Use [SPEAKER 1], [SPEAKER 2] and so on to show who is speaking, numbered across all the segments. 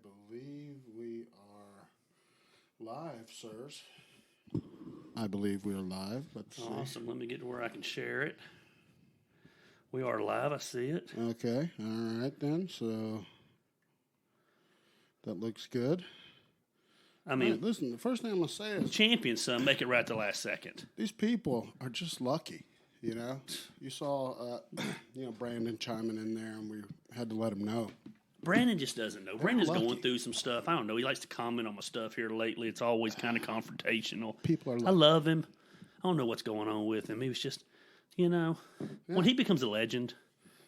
[SPEAKER 1] believe we are live, sirs. I believe we are live.
[SPEAKER 2] Awesome. Let me get to where I can share it. We are live. I see it.
[SPEAKER 1] Okay. All right, then. So that looks good.
[SPEAKER 2] I mean,
[SPEAKER 1] right, listen, the first thing I'm going to say is
[SPEAKER 2] champion, son. Make it right the last second.
[SPEAKER 1] These people are just lucky, you know. You saw, Brandon chiming in there, and we had to let him know.
[SPEAKER 2] Brandon just doesn't know. Brandon's going through some stuff. I don't know. He likes to comment on my stuff here lately. It's always kind of confrontational.
[SPEAKER 1] People are lucky.
[SPEAKER 2] I love him. I don't know what's going on with him. He was just, when he becomes a legend,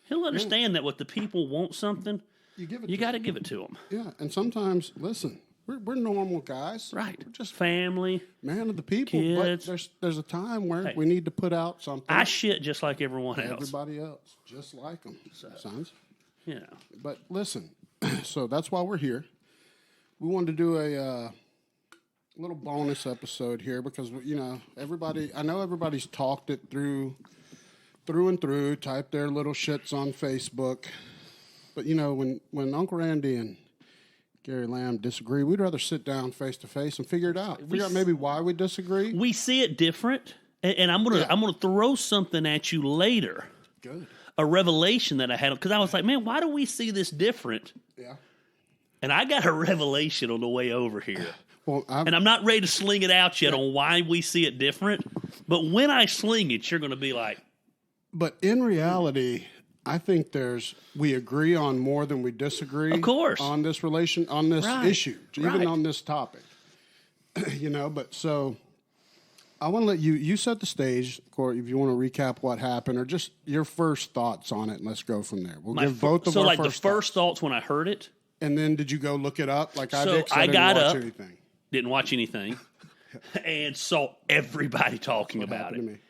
[SPEAKER 2] he'll understand that what the people want something, you got to give it to them.
[SPEAKER 1] Yeah, and sometimes, listen, we're normal guys.
[SPEAKER 2] Right.
[SPEAKER 1] We're just
[SPEAKER 2] family.
[SPEAKER 1] Man of the people.
[SPEAKER 2] Kids.
[SPEAKER 1] But there's a time where we need to put out something.
[SPEAKER 2] I shit just like everyone else.
[SPEAKER 1] Everybody else. Just like them. Sons.
[SPEAKER 2] Yeah.
[SPEAKER 1] But listen, so that's why we're here. We wanted to do a little bonus episode here because, I know everybody's talked it through and through, typed their little shits on Facebook. But, when Uncle Randy and Gary Lamb disagree, we'd rather sit down face to face and figure it out. Figure out maybe why we disagree.
[SPEAKER 2] We see it different, and I'm gonna throw something at you later.
[SPEAKER 1] Good.
[SPEAKER 2] A revelation that I had, because I was like, man, why do we see this different?
[SPEAKER 1] Yeah.
[SPEAKER 2] And I got a revelation on the way over here.
[SPEAKER 1] Well,
[SPEAKER 2] and I'm not ready to sling it out yet on why we see it different. But when I sling it, you're going to be like.
[SPEAKER 1] But in reality, I think we agree on more than we disagree.
[SPEAKER 2] Of course.
[SPEAKER 1] On this issue, even on this topic. But so I want to let you set the stage, Corey, if you want to recap what happened or just your first thoughts on it, and let's go from there. We'll give both of our first thoughts.
[SPEAKER 2] So, the first thoughts when I heard it.
[SPEAKER 1] And then did you go look it up like I did?
[SPEAKER 2] I got up, didn't watch anything, and saw everybody talking about it.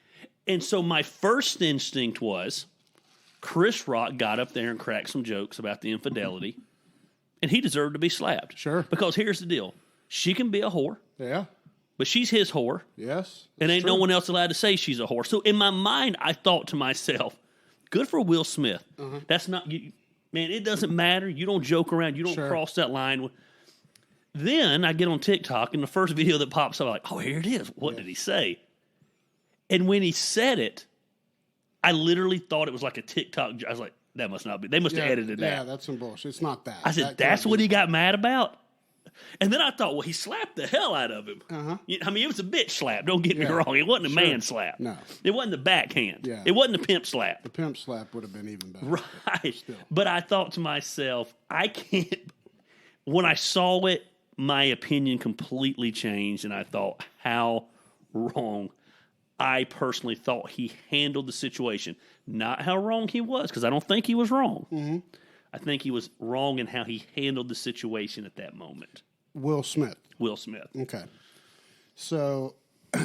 [SPEAKER 2] And so my first instinct was Chris Rock got up there and cracked some jokes about the infidelity, and he deserved to be slapped.
[SPEAKER 1] Sure.
[SPEAKER 2] Because here's the deal. She can be a whore.
[SPEAKER 1] Yeah.
[SPEAKER 2] But she's his whore.
[SPEAKER 1] Yes.
[SPEAKER 2] And ain't no one else allowed to say she's a whore. So in my mind, I thought to myself, good for Will Smith. Uh-huh. That's not... Man, it doesn't matter. You don't joke around. You don't cross that line. Then I get on TikTok, and the first video that pops up, I'm like, oh, here it is. What did he say? And when he said it, I literally thought it was like a TikTok. I was like, that must not be. They must have edited that.
[SPEAKER 1] Yeah, that's some bullshit. It's not that.
[SPEAKER 2] I said, that's what he got mad about? And then I thought, well, he slapped the hell out of him. Uh-huh. I mean, it was a bitch slap. Don't get me wrong. It wasn't a man slap.
[SPEAKER 1] No.
[SPEAKER 2] It wasn't the backhand.
[SPEAKER 1] Yeah.
[SPEAKER 2] It wasn't the pimp slap.
[SPEAKER 1] The pimp slap would have been even better.
[SPEAKER 2] Right. But I thought to myself, I can't. When I saw it, my opinion completely changed, and I thought how wrong I personally thought he handled the situation. Not how wrong he was, because I don't think he was wrong. Mm-hmm. I think he was wrong in how he handled the situation at that moment.
[SPEAKER 1] Will Smith. Okay. So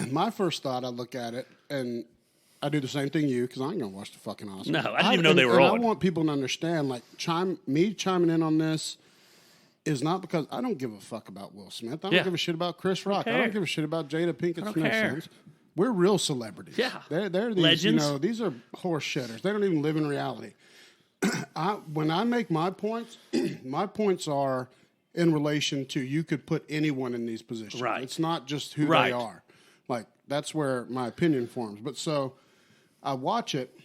[SPEAKER 1] my first thought, I look at it, and I do the same thing you, because I ain't going to watch the fucking Oscars.
[SPEAKER 2] No, I didn't even know they were on.
[SPEAKER 1] I want people to understand, like, me chiming in on this is not because I don't give a fuck about Will Smith. I don't give a shit about Chris Rock. I don't give a shit about Jada Pinkett Smith. We're real celebrities.
[SPEAKER 2] Yeah.
[SPEAKER 1] They're these,
[SPEAKER 2] legends.
[SPEAKER 1] These are horse shitters. They don't even live in reality. When I make my points, my points are in relation to you could put anyone in these positions.
[SPEAKER 2] Right.
[SPEAKER 1] It's not just who they are. Like, that's where my opinion forms. But so I watch it,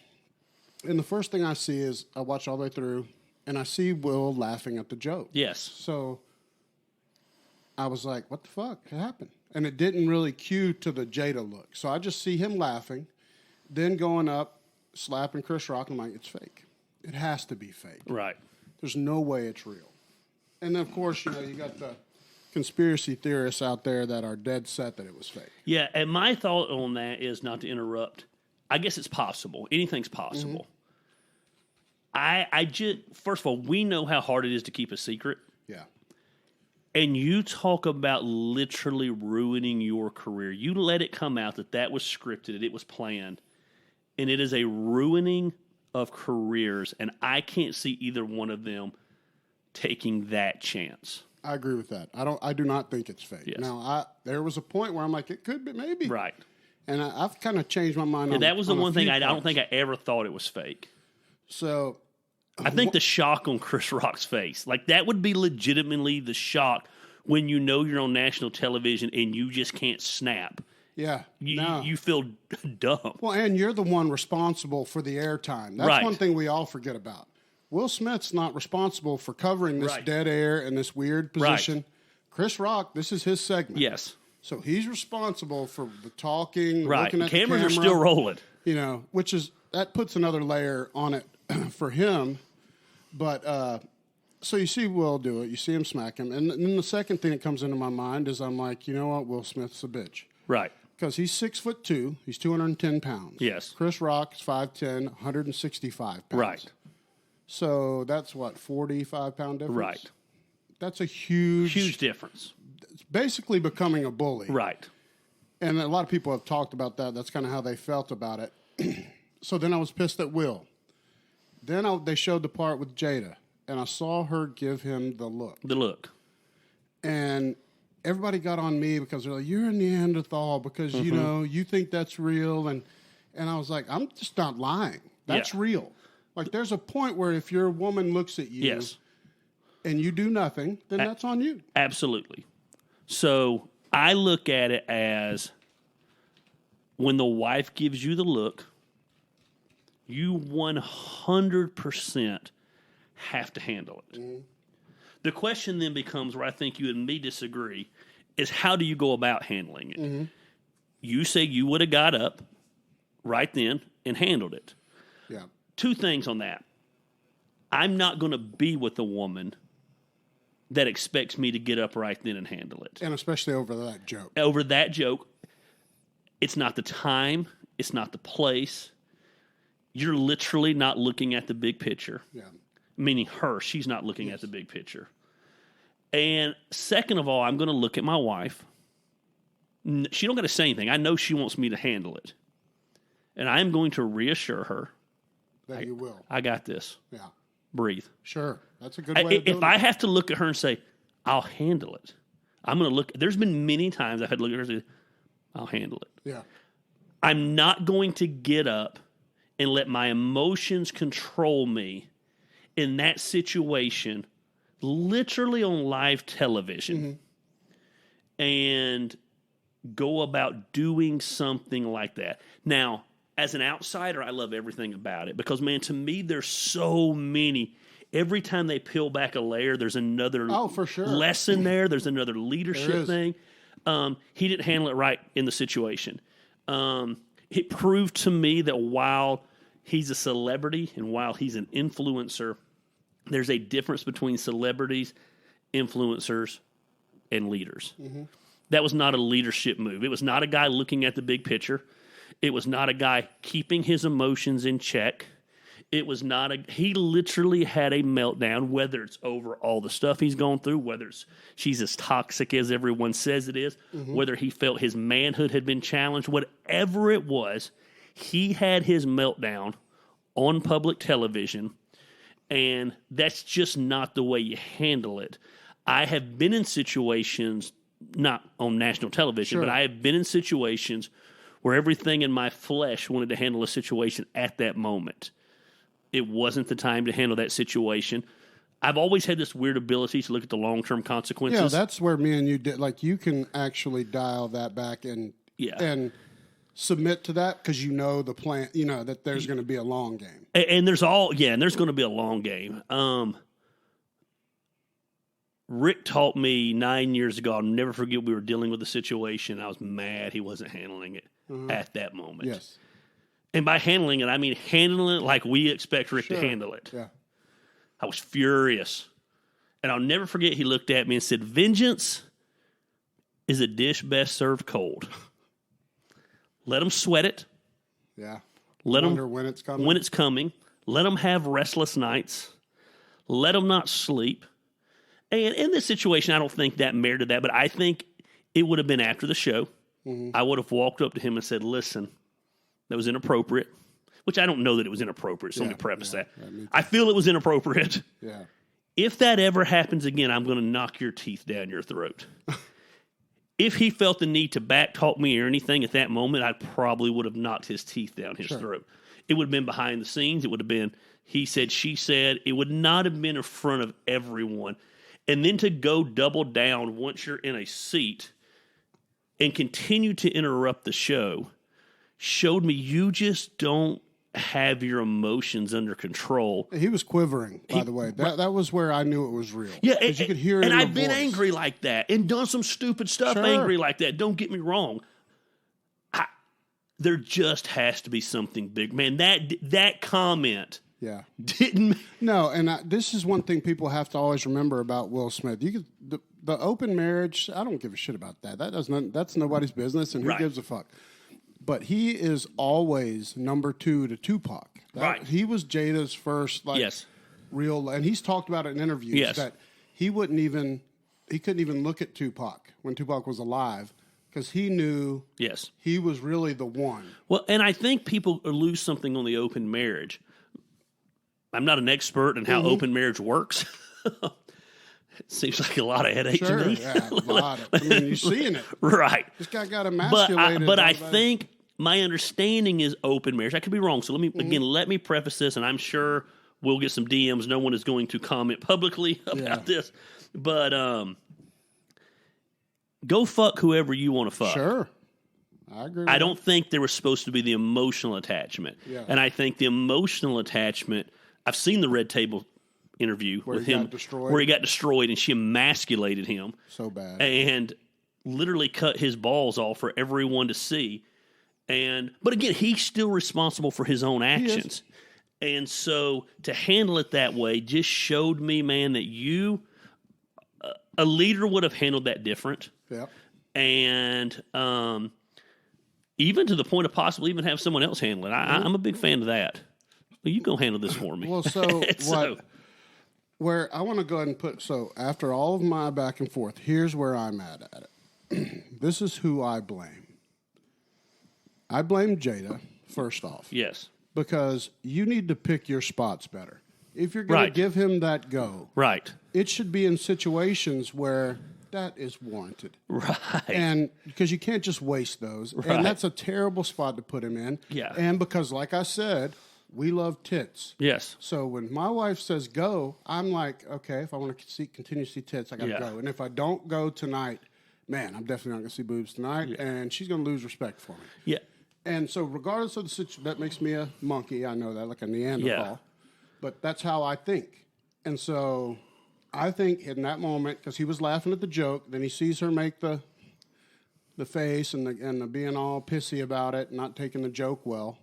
[SPEAKER 1] and the first thing I see is I watch all the way through, and I see Will laughing at the joke.
[SPEAKER 2] Yes.
[SPEAKER 1] So I was like, what the fuck happened? And it didn't really cue to the Jada look. So I just see him laughing, then going up, slapping Chris Rock, and I'm like, it's fake. It has to be fake.
[SPEAKER 2] Right.
[SPEAKER 1] There's no way it's real. And then, of course, you got the conspiracy theorists out there that are dead set that it was fake.
[SPEAKER 2] Yeah, and my thought on that is, not to interrupt, I guess it's possible. Anything's possible. Mm-hmm. First of all, we know how hard it is to keep a secret.
[SPEAKER 1] Yeah.
[SPEAKER 2] And you talk about literally ruining your career. You let it come out that was scripted, that it was planned, and it is a ruining of careers, and I can't see either one of them taking that chance.
[SPEAKER 1] I agree with that. I do not think it's fake.
[SPEAKER 2] Yes.
[SPEAKER 1] Now, there was a point where I'm like, it could be, maybe.
[SPEAKER 2] Right.
[SPEAKER 1] And I've kind of changed my mind on
[SPEAKER 2] that was the one thing I
[SPEAKER 1] don't
[SPEAKER 2] think I ever thought it was fake.
[SPEAKER 1] So
[SPEAKER 2] I think the shock on Chris Rock's face, like that would be legitimately the shock when you know you're on national television and you just can't snap.
[SPEAKER 1] Yeah.
[SPEAKER 2] You feel dumb.
[SPEAKER 1] Well, and you're the one responsible for the airtime. That's one thing we all forget about. Will Smith's not responsible for covering this dead air and this weird position. Right. Chris Rock, this is his segment.
[SPEAKER 2] Yes.
[SPEAKER 1] So he's responsible for the talking,
[SPEAKER 2] right.
[SPEAKER 1] looking at the
[SPEAKER 2] cameras
[SPEAKER 1] camera.
[SPEAKER 2] Are still rolling.
[SPEAKER 1] You know, which is, that puts another layer on it for him. But, so you see Will do it. You see him smack him. And then the second thing that comes into my mind is I'm like, you know what? Will Smith's a bitch.
[SPEAKER 2] Right.
[SPEAKER 1] Because he's 6'2", he's 210 pounds.
[SPEAKER 2] Yes.
[SPEAKER 1] Chris Rock is 5'10", 165 pounds.
[SPEAKER 2] Right.
[SPEAKER 1] So that's what, 45-pound difference?
[SPEAKER 2] Right.
[SPEAKER 1] That's a huge
[SPEAKER 2] difference.
[SPEAKER 1] It's basically becoming a bully.
[SPEAKER 2] Right.
[SPEAKER 1] And a lot of people have talked about that. That's kind of how they felt about it. So then I was pissed at Will. Then they showed the part with Jada, and I saw her give him the look.
[SPEAKER 2] The look.
[SPEAKER 1] And everybody got on me because they're like, you're a Neanderthal because, you know, you think that's real. And I was like, I'm just not lying. That's real. Like, there's a point where if your woman looks at you and you do nothing, then that's on you.
[SPEAKER 2] Absolutely. So I look at it as when the wife gives you the look, you 100% have to handle it. Mm-hmm. The question then becomes, where I think you and me disagree, is how do you go about handling it? Mm-hmm. You say you would have got up right then and handled it.
[SPEAKER 1] Yeah.
[SPEAKER 2] Two things on that. I'm not going to be with a woman that expects me to get up right then and handle it.
[SPEAKER 1] And especially over that joke.
[SPEAKER 2] Over that joke. It's not the time. It's not the place. You're literally not looking at the big picture.
[SPEAKER 1] Yeah.
[SPEAKER 2] Meaning her. She's not looking at the big picture. And second of all, I'm going to look at my wife. She don't got to say anything. I know she wants me to handle it. And I'm going to reassure her.
[SPEAKER 1] That you will.
[SPEAKER 2] I got this.
[SPEAKER 1] Yeah.
[SPEAKER 2] Breathe.
[SPEAKER 1] Sure. That's a good way of doing
[SPEAKER 2] it. If I have to look at her and say, I'll handle it. I'm going to look. There's been many times I've had to look at her and say, I'll handle it.
[SPEAKER 1] Yeah.
[SPEAKER 2] I'm not going to get up and let my emotions control me in that situation, literally on live television, and go about doing something like that. Now, as an outsider, I love everything about it because, man, to me, there's so many. Every time they peel back a layer, there's another lesson there. There's another leadership thing. He didn't handle it right in the situation. It proved to me that while he's a celebrity and while he's an influencer, there's a difference between celebrities, influencers, and leaders. Mm-hmm. That was not a leadership move. It was not a guy looking at the big picture. It was not a guy keeping his emotions in check. It was not he literally had a meltdown, whether it's over all the stuff he's gone through, whether she's as toxic as everyone says it is, whether he felt his manhood had been challenged, whatever it was, he had his meltdown on public television, and that's just not the way you handle it. I have been in situations, not on national television, but I have been in situations where everything in my flesh wanted to handle a situation at that moment. It wasn't the time to handle that situation. I've always had this weird ability to look at the long-term consequences.
[SPEAKER 1] Yeah, that's where me and you did. Like, you can actually dial that back and submit to that because you know the plan. You know that there's going to be a long game.
[SPEAKER 2] And there's going to be a long game. Rick taught me 9 years ago. I'll never forget. We were dealing with a situation. I was mad he wasn't handling it at that moment.
[SPEAKER 1] Yes.
[SPEAKER 2] And by handling it, I mean handling it like we expect Rick to handle it.
[SPEAKER 1] Yeah.
[SPEAKER 2] I was furious. And I'll never forget, he looked at me and said, vengeance is a dish best served cold. Let them sweat it.
[SPEAKER 1] Yeah.
[SPEAKER 2] Let them
[SPEAKER 1] wonder when it's coming.
[SPEAKER 2] When it's coming. Let them have restless nights. Let them not sleep. And in this situation, I don't think that merited that, but I think it would have been after the show. Mm-hmm. I would have walked up to him and said, listen, that was inappropriate, which I don't know that it was inappropriate. So let me preface that. I feel it was inappropriate.
[SPEAKER 1] Yeah.
[SPEAKER 2] If that ever happens again, I'm going to knock your teeth down your throat. If he felt the need to backtalk me or anything at that moment, I probably would have knocked his teeth down his throat. It would have been behind the scenes. It would have been, he said, she said, it would not have been in front of everyone. And then to go double down once you're in a seat and continue to interrupt the show showed me you just don't have your emotions under control.
[SPEAKER 1] He was quivering, by the way. That was where I knew it was real.
[SPEAKER 2] Yeah,
[SPEAKER 1] because you could hear it.
[SPEAKER 2] And
[SPEAKER 1] in
[SPEAKER 2] I've
[SPEAKER 1] the
[SPEAKER 2] been
[SPEAKER 1] voice.
[SPEAKER 2] angry like that and done some stupid stuff angry like that. Don't get me wrong. There just has to be something big, man. That comment, didn't.
[SPEAKER 1] No, and this is one thing people have to always remember about Will Smith. The open marriage. I don't give a shit about that. That's nobody's business, and who gives a fuck. But he is always number 2 to Tupac. He was Jada's first, real, and he's talked about it in interviews that he couldn't even look at Tupac when Tupac was alive because he knew he was really the one.
[SPEAKER 2] Well, and I think people lose something on the open marriage. I'm not an expert in how open marriage works. It seems like a lot of headache to me.
[SPEAKER 1] Yeah, a lot of. I mean, you're seeing it.
[SPEAKER 2] Right.
[SPEAKER 1] This guy got emasculated.
[SPEAKER 2] But I think my understanding is open marriage. I could be wrong. So let me preface this, and I'm sure we'll get some DMs. No one is going to comment publicly about this. But go fuck whoever you want to fuck.
[SPEAKER 1] Sure. I agree with
[SPEAKER 2] I don't think there was supposed to be the emotional attachment. Yeah. And I think the emotional attachment, I've seen the Red Table interview with him where he got destroyed and she emasculated him
[SPEAKER 1] so bad
[SPEAKER 2] and literally cut his balls off for everyone to see. But again, he's still responsible for his own actions. And so to handle it that way just showed me, man, that a leader would have handled that different.
[SPEAKER 1] Yeah.
[SPEAKER 2] And even to the point of possibly even have someone else handle it. I'm a big fan of that. Well, you go handle this for me.
[SPEAKER 1] Well, where I want to go ahead and after all of my back and forth, here's where I'm at it. This is who I blame. I blame Jada, first off.
[SPEAKER 2] Yes.
[SPEAKER 1] Because you need to pick your spots better. If you're going to give him that go, it should be in situations where that is warranted.
[SPEAKER 2] Right.
[SPEAKER 1] And because you can't just waste those. Right. And that's a terrible spot to put him in.
[SPEAKER 2] Yeah.
[SPEAKER 1] And because, like I said, we love tits.
[SPEAKER 2] Yes.
[SPEAKER 1] So when my wife says go, I'm like, okay, if I want to continue to see tits, I got to go. And if I don't go tonight, man, I'm definitely not going to see boobs tonight. Yeah. And she's going to lose respect for me.
[SPEAKER 2] Yeah.
[SPEAKER 1] And so regardless of the situation, that makes me a monkey. I know that, like a Neanderthal. Yeah. But that's how I think. And so I think in that moment, because he was laughing at the joke, then he sees her make the face and the being all pissy about it, not taking the joke well.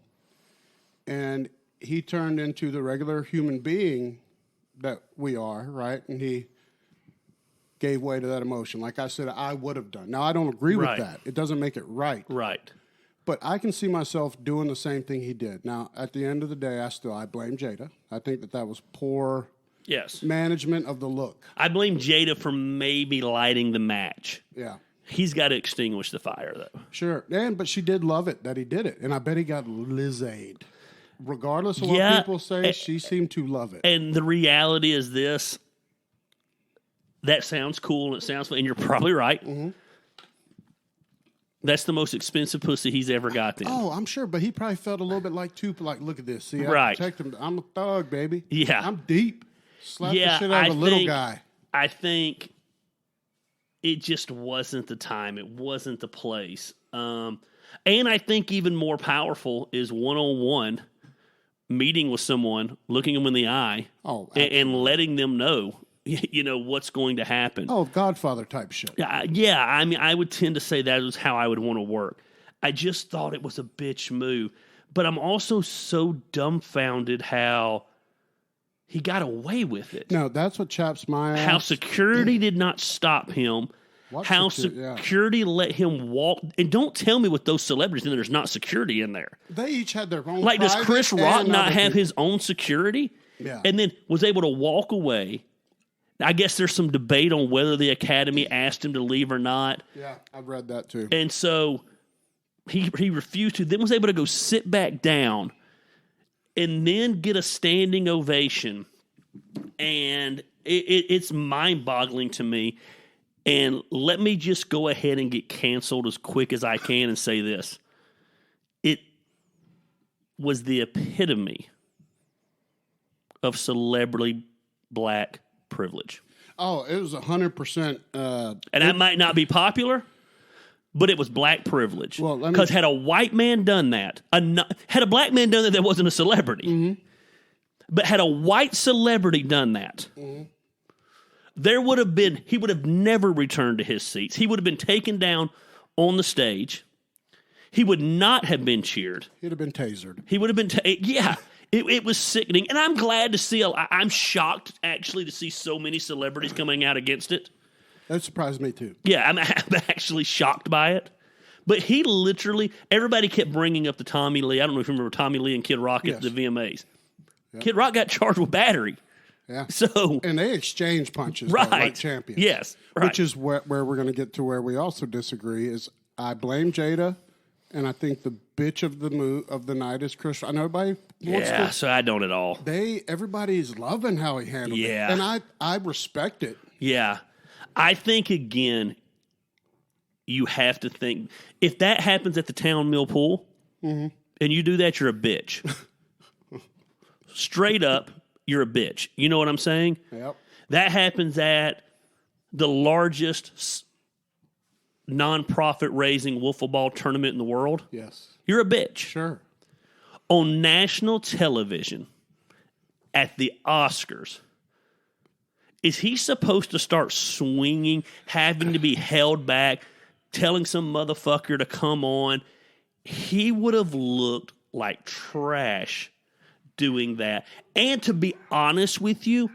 [SPEAKER 1] And he turned into the regular human being that we are, right? And he gave way to that emotion. Like I said, I would have done. Now, I don't agree with that. It doesn't make it right.
[SPEAKER 2] Right.
[SPEAKER 1] But I can see myself doing the same thing he did. Now, at the end of the day, I blame Jada. I think that was poor management of the look.
[SPEAKER 2] I blame Jada for maybe lighting the match.
[SPEAKER 1] Yeah.
[SPEAKER 2] He's got to extinguish the fire, though.
[SPEAKER 1] Sure. But she did love it that he did it. And I bet he got Lizzade. Regardless of what people say, she seemed to love it.
[SPEAKER 2] And the reality is this. That sounds cool and it sounds fun. And you're probably right. Mm-hmm. That's the most expensive pussy he's ever got then.
[SPEAKER 1] Oh, I'm sure. But he probably felt a little bit like Tupac. Like, look at this. See, I protect him. I'm a thug, baby.
[SPEAKER 2] Yeah.
[SPEAKER 1] I'm deep. Slap the shit out of a little guy.
[SPEAKER 2] I think it just wasn't the time. It wasn't the place. And I think even more powerful is one-on-one meeting with someone, looking them in the eye, and letting them know, what's going to happen.
[SPEAKER 1] Oh, Godfather type shit.
[SPEAKER 2] Yeah. I mean, I would tend to say that is how I would want to work. I just thought it was a bitch move. But I'm also so dumbfounded how he got away with it.
[SPEAKER 1] No, that's what chaps my ass.
[SPEAKER 2] How security did not stop him. How security let him walk. And don't tell me with those celebrities, then there's not security in there.
[SPEAKER 1] They each had their own.
[SPEAKER 2] Like, does Chris Rock not have his own security?
[SPEAKER 1] Yeah.
[SPEAKER 2] And then was able to walk away. I guess there's some debate on whether the Academy asked him to leave or not.
[SPEAKER 1] Yeah, I've read that too.
[SPEAKER 2] And so he refused to, then was able to go sit back down and then get a standing ovation. And it's mind-boggling to me. And let me just go ahead and get canceled as quick as I can and say this. It was the epitome of celebrity black privilege.
[SPEAKER 1] Oh, it was 100%.
[SPEAKER 2] And that might not be popular, but it was black privilege.
[SPEAKER 1] Well,
[SPEAKER 2] because had a white man done that, had a black man done that wasn't a celebrity, but had a white celebrity done that, there would have been, he would have never returned to his seats. He would have been taken down on the stage. He would not have been cheered.
[SPEAKER 1] He'd have been tasered.
[SPEAKER 2] He would have been, yeah. It was sickening. And I'm glad to see, I'm shocked actually to see so many celebrities coming out against it.
[SPEAKER 1] That surprised me too.
[SPEAKER 2] Yeah, I'm actually shocked by it. But he literally, everybody kept bringing up the Tommy Lee. I don't know if you remember Tommy Lee and Kid Rock at the VMAs. Yep. Kid Rock got charged with battery.
[SPEAKER 1] Yeah.
[SPEAKER 2] So,
[SPEAKER 1] and they exchanged punches
[SPEAKER 2] right,
[SPEAKER 1] like champions.
[SPEAKER 2] Yes. Right.
[SPEAKER 1] Which is where we're going to get to where we also disagree is I blame Jada, and I think the bitch of the night is Chris. I know everybody wants to.
[SPEAKER 2] So I don't at all.
[SPEAKER 1] Everybody's loving how he handled it. And I respect it.
[SPEAKER 2] Yeah. I think, again, you have to think, if that happens at the town mill pool, and you do that, you're a bitch. Straight up, you're a bitch. You know what I'm saying?
[SPEAKER 1] Yep.
[SPEAKER 2] That happens at the largest nonprofit raising wiffle ball tournament in the world.
[SPEAKER 1] Yes.
[SPEAKER 2] You're a bitch.
[SPEAKER 1] Sure.
[SPEAKER 2] On national television at the Oscars, is he supposed to start swinging, having to be held back, telling some motherfucker to come on? He would have looked like trash doing that. And to be honest with you,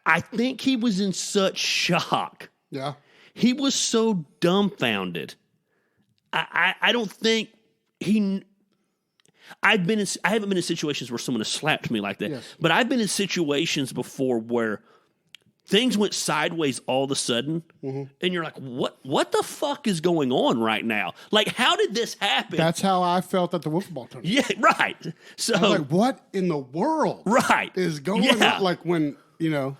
[SPEAKER 2] I think he was in such shock.
[SPEAKER 1] Yeah.
[SPEAKER 2] He was so dumbfounded. I don't think he... I haven't been in situations where someone has slapped me like that,
[SPEAKER 1] yes,
[SPEAKER 2] but I've been in situations before where things went sideways all of a sudden, and you're like, what the fuck is going on right now? Like, how did this happen?
[SPEAKER 1] That's how I felt at the wiffle ball tournament.
[SPEAKER 2] Yeah, right. So,
[SPEAKER 1] I was like, what in the world is going on? Like when,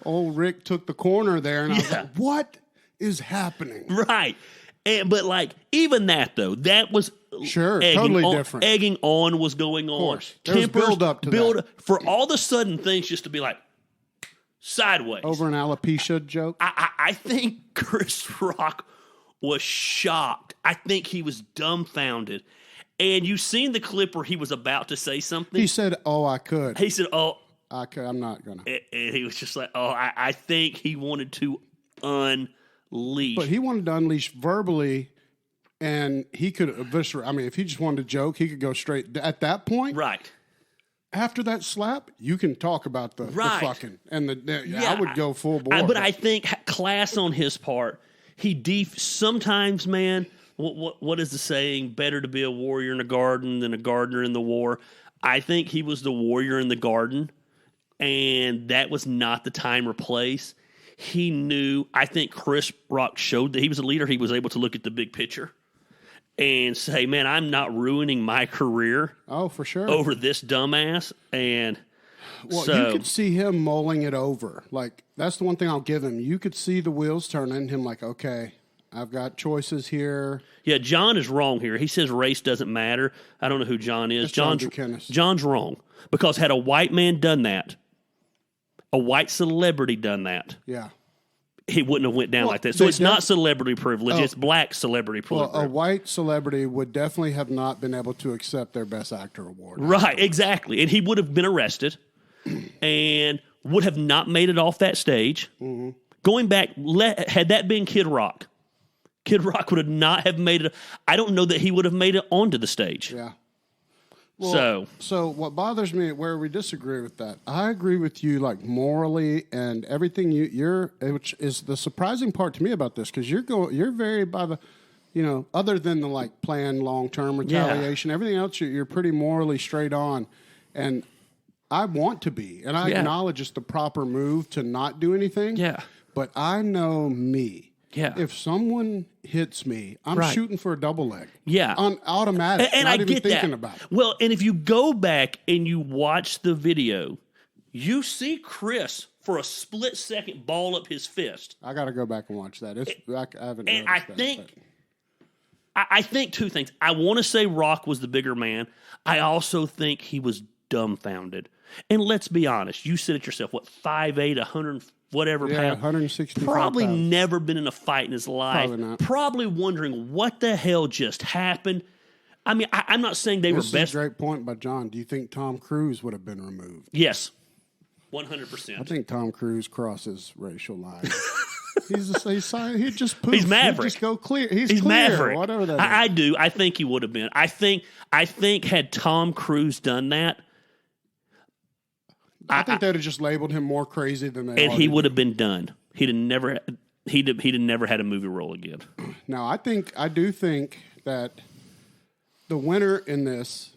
[SPEAKER 1] old Rick took the corner there, and I was like, what is happening?
[SPEAKER 2] Right. But like, even that, though, that was...
[SPEAKER 1] Sure, totally different.
[SPEAKER 2] Egging on was going on. Of
[SPEAKER 1] course. There was build up to that.
[SPEAKER 2] For all of a sudden things just to be like sideways.
[SPEAKER 1] Over an alopecia joke?
[SPEAKER 2] I think Chris Rock was shocked. I think he was dumbfounded. And you seen the clip where he was about to say something?
[SPEAKER 1] He said, oh, I could.
[SPEAKER 2] He said, oh.
[SPEAKER 1] I could. I'm not going to.
[SPEAKER 2] And he was just like, oh, I think he wanted to unleash.
[SPEAKER 1] But he wanted to unleash verbally. And he could eviscerate. I mean, if he just wanted to joke, he could go straight. At that point,
[SPEAKER 2] right
[SPEAKER 1] after that slap, you can talk about the fucking and I would go full bore.
[SPEAKER 2] But I think class on his part. Sometimes, man. What is the saying? Better to be a warrior in the garden than a gardener in the war. I think he was the warrior in the garden, and that was not the time or place. He knew. I think Chris Rock showed that he was a leader. He was able to look at the big picture and say, man, I'm not ruining my career.
[SPEAKER 1] Oh, for sure.
[SPEAKER 2] Over this dumbass. And
[SPEAKER 1] you could see him mulling it over. Like, that's the one thing I'll give him. You could see the wheels turning. Him like, okay, I've got choices here.
[SPEAKER 2] Yeah, John is wrong here. He says race doesn't matter. I don't know who John is. John's wrong. Because had a white man done that, a white celebrity done that, he wouldn't have went down like that. So it's not celebrity privilege. It's black celebrity privilege.
[SPEAKER 1] Well, a white celebrity would definitely have not been able to accept their Best Actor award.
[SPEAKER 2] Right, exactly. And he would have been arrested and would have not made it off that stage. Mm-hmm. Going back, had that been Kid Rock would not have made it. I don't know that he would have made it onto the stage.
[SPEAKER 1] Yeah. Well, so what bothers me, where we disagree with that, I agree with you, like morally and everything. Which is the surprising part to me about this, because you're very by the, other than the like planned long term retaliation, everything else you're pretty morally straight on, and I want to be, and I acknowledge it's the proper move to not do anything. Yeah, but I know me. Yeah. If someone hits me, I'm shooting for a double leg. Yeah. On automatic. And not I even get thinking that. About it.
[SPEAKER 2] Well, and if you go back and you watch the video, you see Chris for a split second ball up his fist.
[SPEAKER 1] I got to go back and watch that. I haven't.
[SPEAKER 2] And I think two things. I want to say Rock was the bigger man. I also think he was dumbfounded And let's be honest, you said it yourself, what, 5'8", 100 whatever pounds?
[SPEAKER 1] 165
[SPEAKER 2] Probably
[SPEAKER 1] pounds.
[SPEAKER 2] never been in a fight in his life.
[SPEAKER 1] Probably not.
[SPEAKER 2] Probably wondering what the hell just happened. I mean, I'm not saying they were best.
[SPEAKER 1] This is a great point by John. Do you think Tom Cruise would have been removed?
[SPEAKER 2] Yes, 100%.
[SPEAKER 1] I think Tom Cruise crosses racial lines. He'd just poof.
[SPEAKER 2] He's Maverick.
[SPEAKER 1] He'd just go clear. He's clear,
[SPEAKER 2] Maverick.
[SPEAKER 1] whatever that is.
[SPEAKER 2] I do. I think he would have been. I think had Tom Cruise done that,
[SPEAKER 1] I think they'd have just labeled him more crazy than they.
[SPEAKER 2] And he would have been done. He'd have never had a movie role again.
[SPEAKER 1] Now, I do think that the winner in this,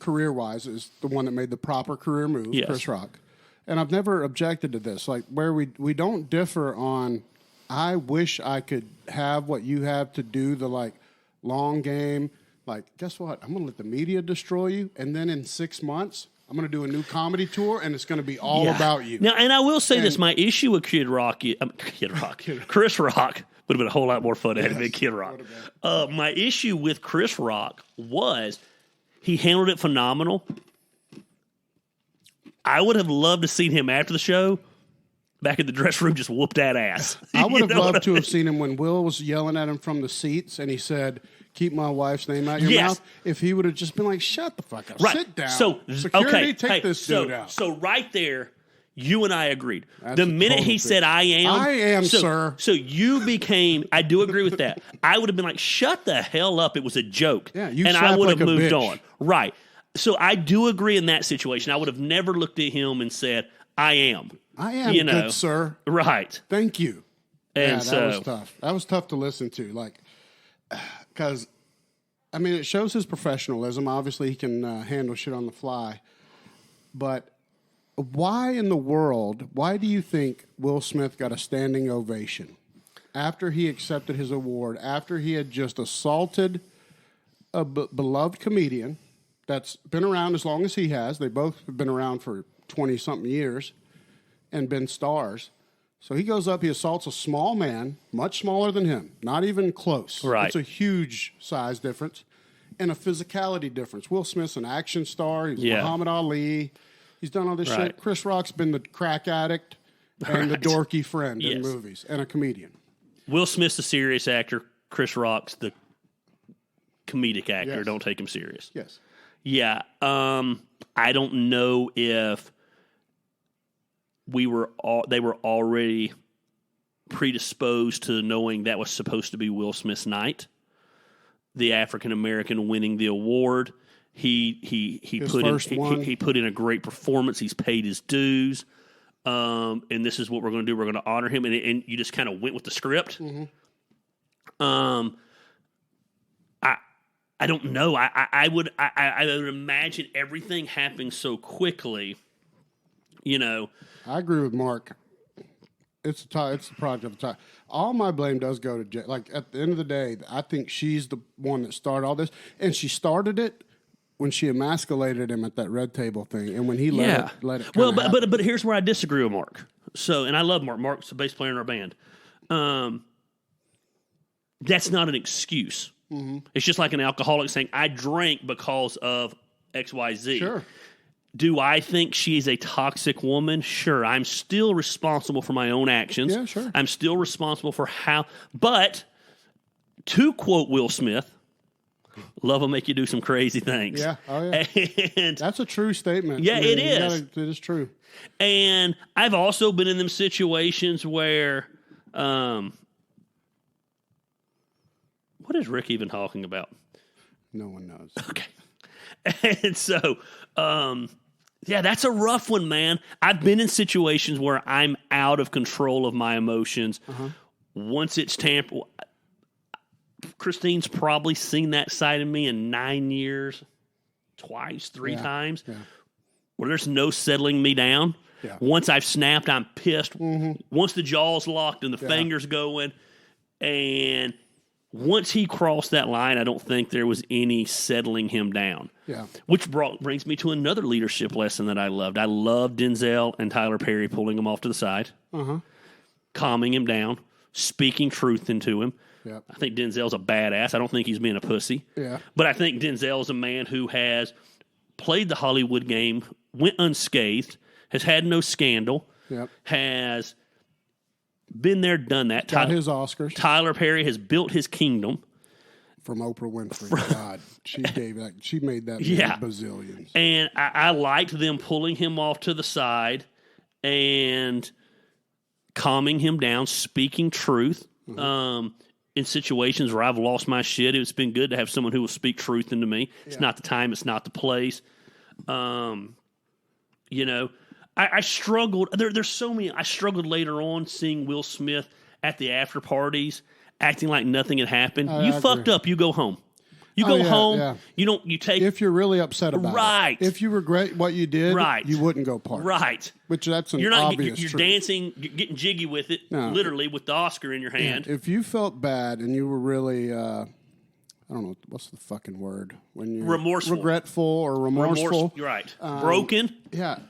[SPEAKER 1] career-wise, is the one that made the proper career move,
[SPEAKER 2] Yes.
[SPEAKER 1] Chris Rock. And I've never objected to this. Like, where we don't differ on, I wish I could have what you have to do the, like, long game. Like, guess what? I'm going to let the media destroy you, and then in 6 months, I'm going to do a new comedy tour, and it's going to be all about you.
[SPEAKER 2] Now, and I will say this: my issue with Chris Rock would have been a whole lot more fun had it been Kid Rock. My issue with Chris Rock was he handled it phenomenal. I would have loved to seen him after the show back in the dressing room just whoop that ass.
[SPEAKER 1] I would have loved to have seen him when Will was yelling at him from the seats, and he said, "Keep my wife's name out your mouth." If he would have just been like, "Shut the fuck up, sit down."
[SPEAKER 2] So
[SPEAKER 1] security, take this dude out.
[SPEAKER 2] So right there, you and I agreed. The minute he said, "I am,"
[SPEAKER 1] sir.
[SPEAKER 2] So you became. I do agree with that. I would have been like, "Shut the hell up!" It was a joke.
[SPEAKER 1] Yeah, you
[SPEAKER 2] and I would have
[SPEAKER 1] like a
[SPEAKER 2] moved
[SPEAKER 1] bitch.
[SPEAKER 2] on. Right. So I do agree in that situation. I would have never looked at him and said, "I am."
[SPEAKER 1] Good sir.
[SPEAKER 2] Right.
[SPEAKER 1] Thank you.
[SPEAKER 2] And
[SPEAKER 1] that was tough. That was tough to listen to. Like, because, I mean, it shows his professionalism. Obviously, he can handle shit on the fly. But why in the world, why do you think Will Smith got a standing ovation after he accepted his award, after he had just assaulted a beloved comedian that's been around as long as he has? They both have been around for 20-something years and been stars. So he goes up, he assaults a small man, much smaller than him, not even close.
[SPEAKER 2] Right.
[SPEAKER 1] It's a huge size difference and a physicality difference. Will Smith's an action star. He's Muhammad Ali. He's done all this shit. Chris Rock's been the crack addict and the dorky friend in movies and a comedian.
[SPEAKER 2] Will Smith's the serious actor. Chris Rock's the comedic actor. Don't take him serious.
[SPEAKER 1] Yes.
[SPEAKER 2] Yeah. I don't know if they were already predisposed to knowing that was supposed to be Will Smith's night. The African American winning the award. He put in a great performance. He's paid his dues. And this is what we're going to do. We're going to honor him. And you just kind of went with the script.
[SPEAKER 1] Mm-hmm.
[SPEAKER 2] I don't know. I would imagine everything happening so quickly. You know,
[SPEAKER 1] I agree with Mark. It's the product of the time. All my blame does go to Jay. Like, at the end of the day, I think she's the one that started all this, and she started it when she emasculated him at that red table thing, and when he let it.
[SPEAKER 2] Well, but here's where I disagree with Mark. So, and I love Mark. Mark's the bass player in our band. That's not an excuse. Mm-hmm. It's just like an alcoholic saying, "I drank because of XYZ."
[SPEAKER 1] Sure.
[SPEAKER 2] Do I think she is a toxic woman? Sure. I'm still responsible for my own actions.
[SPEAKER 1] Yeah, sure.
[SPEAKER 2] I'm still responsible for how. But to quote Will Smith, love will make you do some crazy things.
[SPEAKER 1] Yeah. Oh, yeah.
[SPEAKER 2] And
[SPEAKER 1] that's a true statement.
[SPEAKER 2] Yeah, it is.
[SPEAKER 1] It is true.
[SPEAKER 2] And I've also been in them situations where, what is Rick even talking about?
[SPEAKER 1] No one knows.
[SPEAKER 2] Okay. And so, yeah, that's a rough one, man. I've been in situations where I'm out of control of my emotions. Uh-huh. Once it's tampered, Christine's probably seen that side of me in 9 years, twice, three times, where there's no settling me down. Yeah. Once I've snapped, I'm pissed. Mm-hmm. Once the jaw's locked and the fingers going, and once he crossed that line, I don't think there was any settling him down. Yeah. Which brings me to another leadership lesson that I loved. I loved Denzel and Tyler Perry pulling him off to the side, calming him down, speaking truth into him. Yep. I think Denzel's a badass. I don't think he's being a pussy. Yeah. But I think Denzel's a man who has played the Hollywood game went unscathed, has had no scandal, has been there, done that.
[SPEAKER 1] Got his Oscars.
[SPEAKER 2] Tyler Perry has built his kingdom.
[SPEAKER 1] From Oprah Winfrey. God, she made that bazillions.
[SPEAKER 2] And I liked them pulling him off to the side and calming him down, speaking truth. In situations where I've lost my shit, it's been good to have someone who will speak truth into me. It's not the time, it's not the place. You know, I struggled. There's so many. I struggled later on seeing Will Smith at the after parties acting like nothing had happened. You fucked up. You go home. You go home. Yeah. You don't. You take.
[SPEAKER 1] If you're really upset about it. If you regret what you did, you wouldn't go party.
[SPEAKER 2] Right.
[SPEAKER 1] Which that's an
[SPEAKER 2] you're not,
[SPEAKER 1] obvious
[SPEAKER 2] You're
[SPEAKER 1] truth.
[SPEAKER 2] Dancing, you're getting jiggy with it, literally with the Oscar in your hand.
[SPEAKER 1] Yeah. If you felt bad and you were really, I don't know, what's the fucking word? When you're
[SPEAKER 2] remorseful.
[SPEAKER 1] Regretful or remorseful.
[SPEAKER 2] Right. Broken.
[SPEAKER 1] Yeah.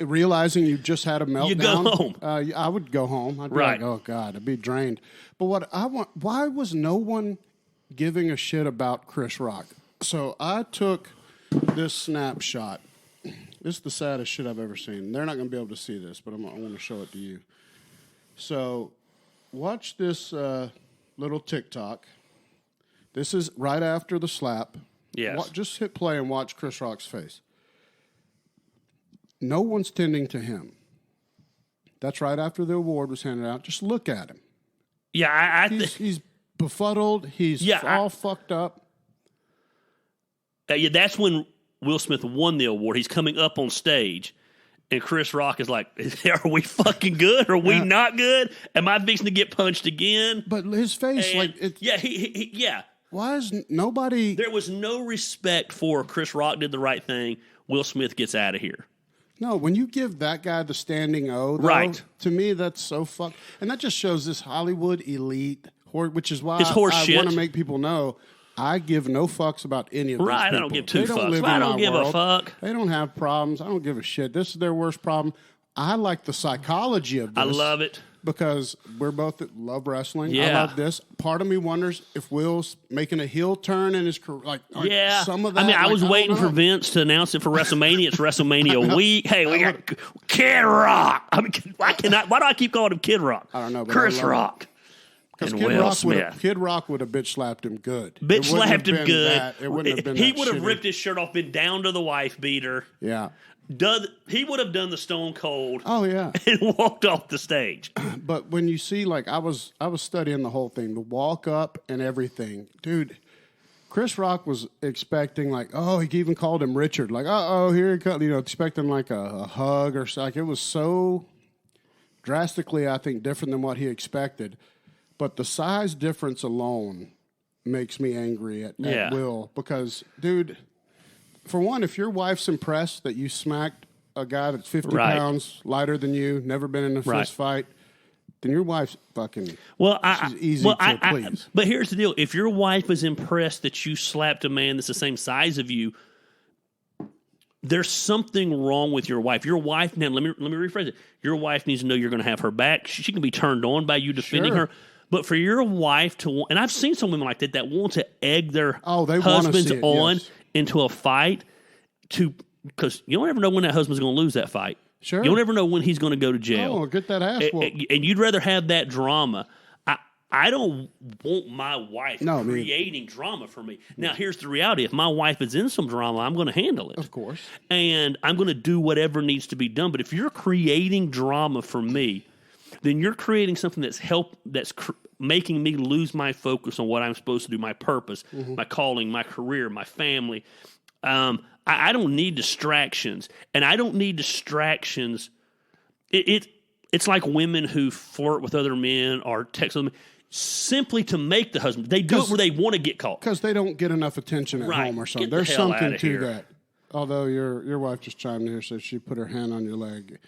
[SPEAKER 1] Realizing you just had a meltdown.
[SPEAKER 2] You go home.
[SPEAKER 1] I would go home. I'd be like, oh, God, I'd be drained. But what I want, why was no one giving a shit about Chris Rock? So I took this snapshot. This is the saddest shit I've ever seen. They're not going to be able to see this, but I want to show it to you. So watch this little TikTok. This is right after the slap.
[SPEAKER 2] Yes.
[SPEAKER 1] Just hit play and watch Chris Rock's face. No one's tending to him. That's right after the award was handed out. Just look at him.
[SPEAKER 2] Yeah,
[SPEAKER 1] he's befuddled. He's all fucked up.
[SPEAKER 2] That's when Will Smith won the award. He's coming up on stage, and Chris Rock is like, are we fucking good? Are we not good? Am I fixing to get punched again?
[SPEAKER 1] But his face,
[SPEAKER 2] Why
[SPEAKER 1] is nobody...
[SPEAKER 2] There was no respect for Chris Rock did the right thing. Will Smith gets out of here.
[SPEAKER 1] No, when you give that guy the standing O, though, to me, that's so fucked. And that just shows this Hollywood elite, which is why I want to make people know I give no fucks about any of these people.
[SPEAKER 2] I don't give two fucks. I don't give a fuck.
[SPEAKER 1] They don't have problems. I don't give a shit. This is their worst problem. I like the psychology of this.
[SPEAKER 2] I love it.
[SPEAKER 1] Because we're both love wrestling. Yeah. I love this. Part of me wonders if Will's making a heel turn in his career. Some of that.
[SPEAKER 2] I mean, I was waiting for Vince to announce it for WrestleMania. It's WrestleMania week. Hey, we got Kid Rock. I mean, why do I keep calling him Kid Rock?
[SPEAKER 1] I don't know.
[SPEAKER 2] Chris Rock.
[SPEAKER 1] Because Kid Rock would have bitch slapped him good.
[SPEAKER 2] Bitch slapped him good.
[SPEAKER 1] It wouldn't have been
[SPEAKER 2] He would have ripped his shirt off, been down to the wife beater.
[SPEAKER 1] Yeah.
[SPEAKER 2] He would have done the Stone Cold.
[SPEAKER 1] Oh yeah,
[SPEAKER 2] and walked off the stage.
[SPEAKER 1] But when you see, like, I was studying the whole thing, the walk up and everything, dude. Chris Rock was expecting he even called him Richard, here he comes, expecting like a hug or something. It was so drastically, I think, different than what he expected. But the size difference alone makes me angry at Will because, dude. For one, if your wife's impressed that you smacked a guy that's 50 pounds lighter than you, never been in a fist fight, then your wife's fucking she's easy to please.
[SPEAKER 2] But here's the deal. If your wife is impressed that you slapped a man that's the same size of you, there's something wrong with your wife. Your wife, now let me rephrase it. Your wife needs to know you're going to have her back. She can be turned on by you defending her. But for your wife to – and I've seen some women like that want to egg their husbands on into a fight because you don't ever know when that husband's going to lose that fight.
[SPEAKER 1] Sure.
[SPEAKER 2] You don't ever know when he's going to go to jail.
[SPEAKER 1] Oh, get that ass whooped.
[SPEAKER 2] And you'd rather have that drama. I don't want my wife creating drama for me. Now, here's the reality. If my wife is in some drama, I'm going to handle it.
[SPEAKER 1] Of course.
[SPEAKER 2] And I'm going to do whatever needs to be done. But if you're creating drama for me, then you're creating something that's making me lose my focus on what I'm supposed to do, my purpose, my calling, my career, my family. I don't need distractions, and I don't need distractions. It's like women who flirt with other men or text them simply to make the husband. They do it where they want to get caught
[SPEAKER 1] because they don't get enough attention at home or something. There's something to that. Although your wife just chimed in here, says she put her hand on your leg.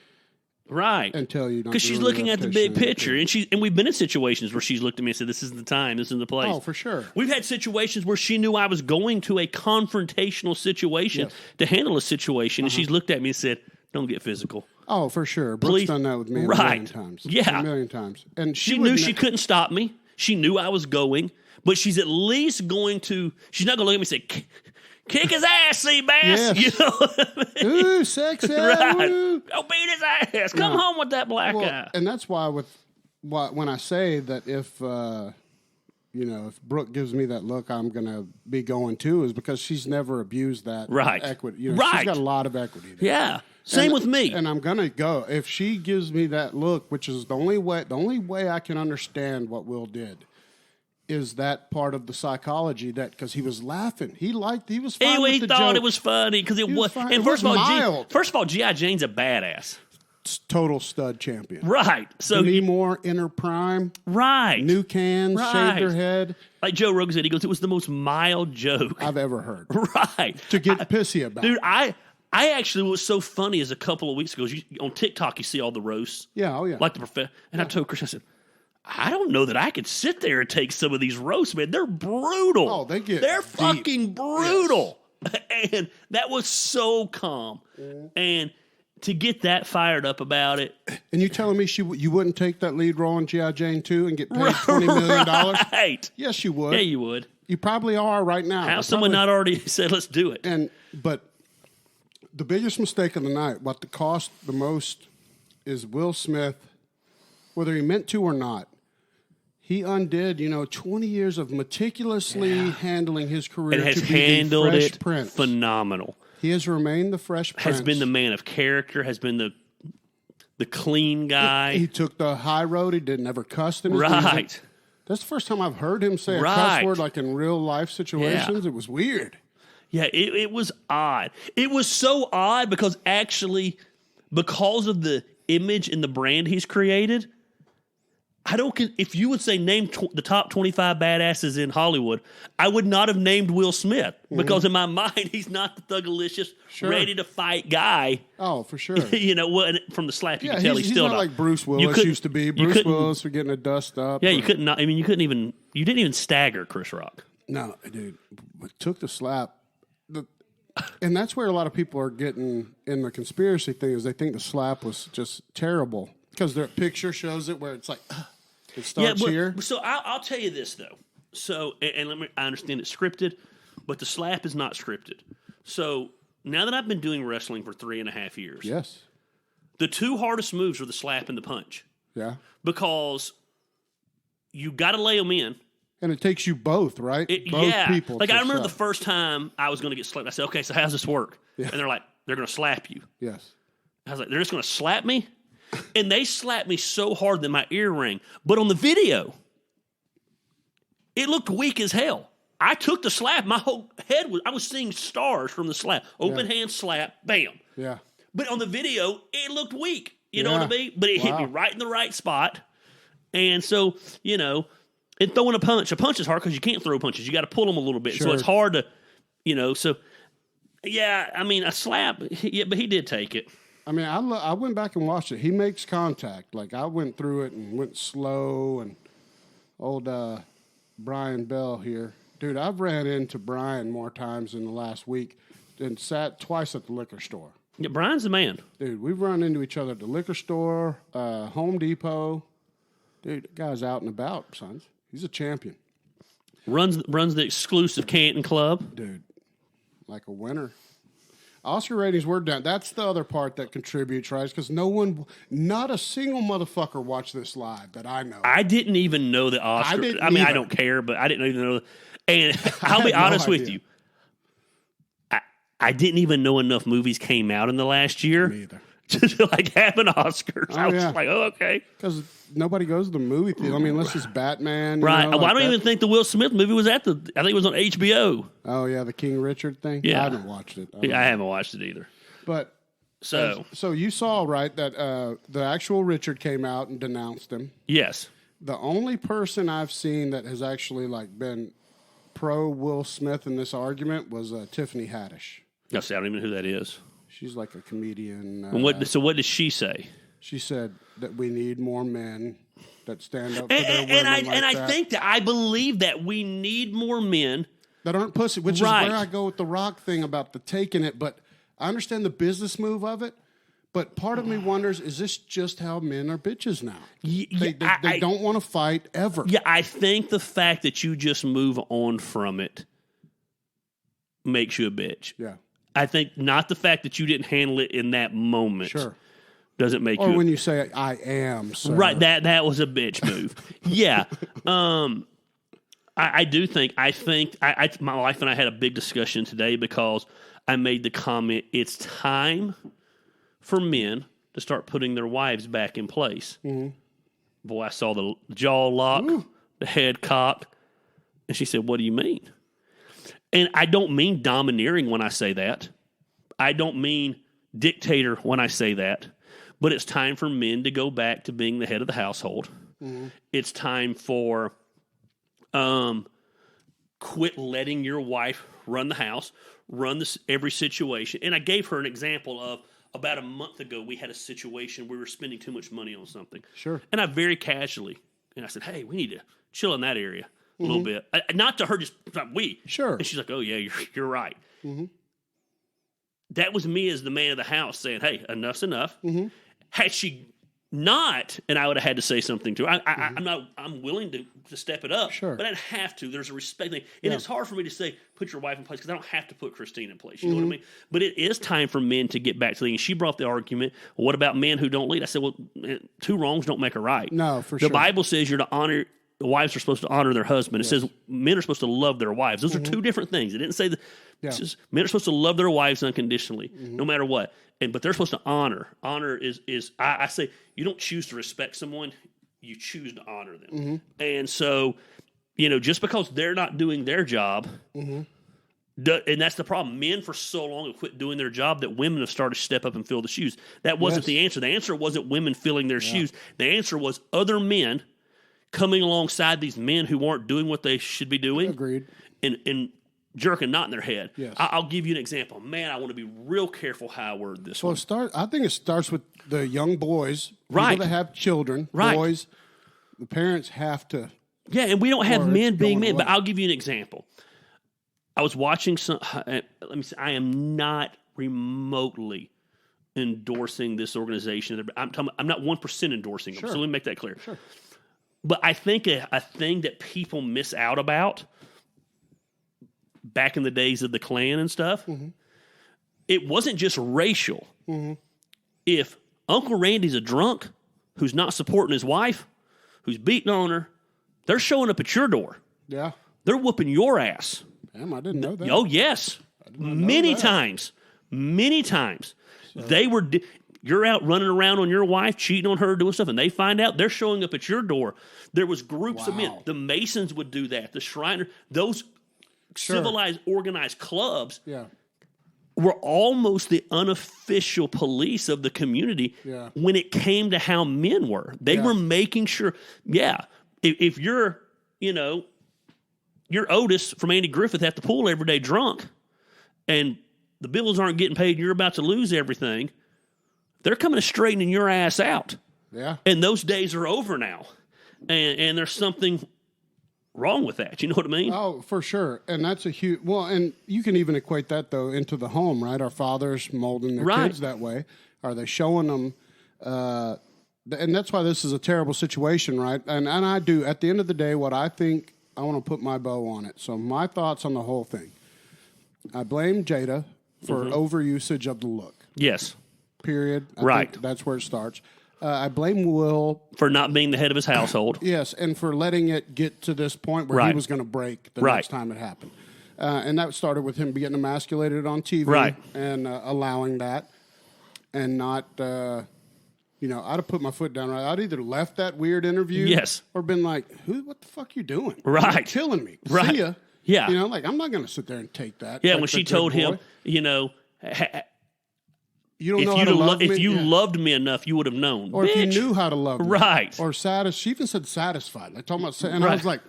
[SPEAKER 2] Right.
[SPEAKER 1] Until you don't.
[SPEAKER 2] Because she's looking at the big picture. And we've been in situations where she's looked at me and said, this isn't the time, this isn't the place.
[SPEAKER 1] Oh, for sure.
[SPEAKER 2] We've had situations where she knew I was going to a confrontational situation to handle a situation, and she's looked at me and said, don't get physical.
[SPEAKER 1] Oh, for sure. Brooke's done that with me a million times.
[SPEAKER 2] Yeah.
[SPEAKER 1] A million times. And
[SPEAKER 2] she knew she couldn't stop me. She knew I was going, but she's at least going to, she's not going to look at me and say, Kick his ass, Seabass.
[SPEAKER 1] Yes.
[SPEAKER 2] You know what I mean?
[SPEAKER 1] Ooh, sexy.
[SPEAKER 2] Right.
[SPEAKER 1] Ooh.
[SPEAKER 2] Go beat his ass. Come home with that black eye.
[SPEAKER 1] And that's why when I say that if if Brooke gives me that look, I'm gonna be going too, is because she's never abused that equity. She's got a lot of equity there.
[SPEAKER 2] Yeah. Same with me.
[SPEAKER 1] And I'm gonna go if she gives me that look, which is the only way I can understand what Will did. Is that part of the psychology that because he was laughing, he was fine with the joke. He thought
[SPEAKER 2] it was funny because it was. And
[SPEAKER 1] first
[SPEAKER 2] of all, G.I. Jane's a badass,
[SPEAKER 1] total stud champion.
[SPEAKER 2] Right. So
[SPEAKER 1] Demi Moore, inner prime.
[SPEAKER 2] Right.
[SPEAKER 1] New cans, shaved her head.
[SPEAKER 2] Like Joe Rogan said, he goes, "It was the most mild joke
[SPEAKER 1] I've ever heard."
[SPEAKER 2] Right.
[SPEAKER 1] To get pissy about,
[SPEAKER 2] dude. I actually was so funny as a couple of weeks ago. On TikTok, you see all the roasts.
[SPEAKER 1] Yeah. Oh yeah.
[SPEAKER 2] Like the professor, and I told Chris, I said, I don't know that I could sit there and take some of these roasts, man. They're brutal.
[SPEAKER 1] Oh, they're deep.
[SPEAKER 2] Fucking brutal. Yes. And that was so calm. And to get that fired up about it.
[SPEAKER 1] And you telling me you wouldn't take that lead role in G.I. Jane 2 and get paid $20 million?
[SPEAKER 2] Right.
[SPEAKER 1] Yes, you would.
[SPEAKER 2] Yeah, you would.
[SPEAKER 1] You probably are right now.
[SPEAKER 2] How's someone not already said, let's do it?
[SPEAKER 1] But the biggest mistake of the night, what cost the most, is Will Smith, whether he meant to or not, he undid, 20 years of meticulously handling his career
[SPEAKER 2] and has
[SPEAKER 1] to be
[SPEAKER 2] handled
[SPEAKER 1] the Fresh
[SPEAKER 2] it
[SPEAKER 1] Prince.
[SPEAKER 2] Phenomenal.
[SPEAKER 1] He has remained the Fresh Prince.
[SPEAKER 2] Has been the man of character, has been the clean guy.
[SPEAKER 1] He took the high road. He didn't ever cuss in his music. That's the first time I've heard him say a cuss word like in real life situations. Yeah. It was weird.
[SPEAKER 2] Yeah, it was odd. It was so odd because of the image and the brand he's created, if you would say name the top 25 badasses in Hollywood, I would not have named Will Smith because in my mind, he's not the thugalicious, ready to fight guy.
[SPEAKER 1] Oh, for sure.
[SPEAKER 2] From the slap, you can tell he's still
[SPEAKER 1] not like Bruce Willis used to be. Bruce Willis for getting a dust up.
[SPEAKER 2] Yeah, you didn't even stagger Chris Rock.
[SPEAKER 1] No, dude, took the slap. And that's where a lot of people are getting in the conspiracy thing is they think the slap was just terrible because their picture shows it where it's like it starts here.
[SPEAKER 2] So I'll tell you this though. So I understand it's scripted, but the slap is not scripted. So now that I've been doing wrestling for 3.5 years,
[SPEAKER 1] yes,
[SPEAKER 2] the two hardest moves are the slap and the punch.
[SPEAKER 1] Yeah,
[SPEAKER 2] because you got to lay them in.
[SPEAKER 1] And it takes you both, right? Both people.
[SPEAKER 2] Like, I remember the first time I was going to get slapped. I said, okay, so how's this work? Yeah. And they're like, they're going to slap you.
[SPEAKER 1] Yes.
[SPEAKER 2] I was like, they're just going to slap me? And they slapped me so hard that my ear rang. But on the video, it looked weak as hell. I took the slap. My whole head I was seeing stars from the slap. Open hand slap, bam.
[SPEAKER 1] Yeah.
[SPEAKER 2] But on the video, it looked weak. You know what I mean? But it hit me right in the right spot. And so, and throwing a punch is hard because you can't throw punches. You got to pull them a little bit. Sure. So it's hard to, so, yeah, I mean, a slap, but he did take it.
[SPEAKER 1] I mean, I went back and watched it. He makes contact. Like, I went through it and went slow. And old Brian Bell here. Dude, I've ran into Brian more times in the last week and sat twice at the liquor store.
[SPEAKER 2] Yeah, Brian's the man.
[SPEAKER 1] Dude, we've run into each other at the liquor store, Home Depot. Dude, the guy's out and about, sons. He's a champion.
[SPEAKER 2] Runs the exclusive Canton Club.
[SPEAKER 1] Dude, like a winner. Oscar ratings were down. That's the other part that contributes, right? Because not a single motherfucker watched this live that I know.
[SPEAKER 2] I didn't even know the Oscar. I mean, I don't care, but I didn't even know. And I'll be honest with you. I didn't even know enough movies came out in the last year.
[SPEAKER 1] Me either.
[SPEAKER 2] To like have an Oscars. I was like, oh, okay.
[SPEAKER 1] Because nobody goes to the movie theater. I mean, unless it's Batman.
[SPEAKER 2] Right. Well, I don't even think the Will Smith movie was I think it was on HBO.
[SPEAKER 1] Oh, yeah, the King Richard thing?
[SPEAKER 2] Yeah.
[SPEAKER 1] I haven't watched it.
[SPEAKER 2] I haven't watched it either.
[SPEAKER 1] But
[SPEAKER 2] so
[SPEAKER 1] you saw, right, that the actual Richard came out and denounced him.
[SPEAKER 2] Yes.
[SPEAKER 1] The only person I've seen that has actually been pro Will Smith in this argument was Tiffany Haddish.
[SPEAKER 2] No, see, I don't even know who that is.
[SPEAKER 1] She's like a comedian.
[SPEAKER 2] So what does she say?
[SPEAKER 1] She said that we need more men that stand up for their women
[SPEAKER 2] I think that I believe that we need more men
[SPEAKER 1] that aren't pussy, which is where I go with the Rock thing about the taking it. But I understand the business move of it. But part of me wonders, is this just how men are bitches now? They don't want to fight ever.
[SPEAKER 2] Yeah, I think the fact that you just move on from it makes you a bitch.
[SPEAKER 1] Yeah.
[SPEAKER 2] I think not the fact that you didn't handle it in that moment.
[SPEAKER 1] Sure.
[SPEAKER 2] Doesn't make
[SPEAKER 1] or
[SPEAKER 2] you.
[SPEAKER 1] when you say I am, sir.
[SPEAKER 2] Right. That was a bitch move. Yeah. I do think. My wife and I had a big discussion today because I made the comment. It's time for men to start putting their wives back in place. Mm-hmm. Boy, I saw the jaw lock, the head cock, and she said, "What do you mean?" And I don't mean domineering when I say that. I don't mean dictator when I say that. But it's time for men to go back to being the head of the household. Mm-hmm. It's time for quit letting your wife run the house, run every situation. And I gave her an example of about a month ago, we had a situation where we were spending too much money on something.
[SPEAKER 1] Sure.
[SPEAKER 2] And I very casually, and I said, hey, we need to chill in that area a little bit. Not to her, just we.
[SPEAKER 1] Sure.
[SPEAKER 2] And she's like, oh, yeah, you're right. Mm-hmm. That was me as the man of the house saying, hey, enough's enough. Mm-hmm. Had she not, and I would have had to say something to her. I'm willing to step it up,
[SPEAKER 1] sure.
[SPEAKER 2] but I didn't have to. There's a respect thing. And it's hard for me to say, put your wife in place, because I don't have to put Christine in place. You know what I mean? But it is time for men to get back to leading. She brought the argument, well, what about men who don't lead? I said, well, two wrongs don't make a right.
[SPEAKER 1] No, for sure.
[SPEAKER 2] The Bible says you're to honor, the wives are supposed to honor their husband. It says men are supposed to love their wives. Those are two different things. It didn't say that. It says men are supposed to love their wives unconditionally, no matter what. But they're supposed to honor. Honor is I say, you don't choose to respect someone, you choose to honor them. And so, just because they're not doing their job, and that's the problem. Men for so long have quit doing their job that women have started to step up and fill the shoes. That wasn't the answer. The answer wasn't women filling their shoes. The answer was other men coming alongside these men who aren't doing what they should be doing.
[SPEAKER 1] Agreed.
[SPEAKER 2] And jerking not in their head.
[SPEAKER 1] Yes.
[SPEAKER 2] I'll give you an example. Man, I want to be real careful how I word this one.
[SPEAKER 1] I think it starts with the young boys,
[SPEAKER 2] right?
[SPEAKER 1] People that have children, right? Boys, the parents have to.
[SPEAKER 2] Yeah, and we don't have men being men, but I'll give you an example. I was watching some. Let me say, I am not remotely endorsing this organization. I'm not 1% endorsing them. So let me make that clear.
[SPEAKER 1] Sure.
[SPEAKER 2] But I think a thing that people miss out about, back in the days of the Klan and stuff, it wasn't just racial. If Uncle Randy's a drunk who's not supporting his wife, who's beating on her, they're showing up at your door.
[SPEAKER 1] Yeah.
[SPEAKER 2] They're whooping your ass.
[SPEAKER 1] Damn, I didn't know that.
[SPEAKER 2] Oh, yes. Many times. So. You're out running around on your wife, cheating on her, doing stuff, and they find out, they're showing up at your door. There was groups of men. The Masons would do that. The Shriners, those civilized, organized clubs were almost the unofficial police of the community when it came to how men were. They were making sure, if you're, you're Otis from Andy Griffith at the pool every day drunk, and the bills aren't getting paid and you're about to lose everything, they're coming to straightening your ass out.
[SPEAKER 1] Yeah.
[SPEAKER 2] And those days are over now. And there's something wrong with that. You know what I mean?
[SPEAKER 1] Oh, for sure. And that's a huge, and you can even equate that, though, into the home, right? Our fathers molding their kids that way. Are they showing them, and that's why this is a terrible situation, right? And I do, at the end of the day, what I think, I want to put my bow on it. So my thoughts on the whole thing. I blame Jada for overusage of the look.
[SPEAKER 2] Yes.
[SPEAKER 1] Period. I think that's where it starts. I blame Will
[SPEAKER 2] for not being the head of his household.
[SPEAKER 1] Yes, and for letting it get to this point where he was going to break the next time it happened. And that started with him getting emasculated on TV and allowing that, and not, I'd have put my foot down. Right, I'd either left that weird interview, or been like, "What the fuck you doing?
[SPEAKER 2] Right,
[SPEAKER 1] you're killing me.
[SPEAKER 2] Right,
[SPEAKER 1] see ya."
[SPEAKER 2] Yeah,
[SPEAKER 1] I'm not going to sit there and take that.
[SPEAKER 2] Yeah, when she told him,
[SPEAKER 1] you don't know how to love me.
[SPEAKER 2] If you loved me enough, you would have known.
[SPEAKER 1] Or if you knew how to love me.
[SPEAKER 2] Right.
[SPEAKER 1] Or she even said satisfied. Like talking about, and I was like,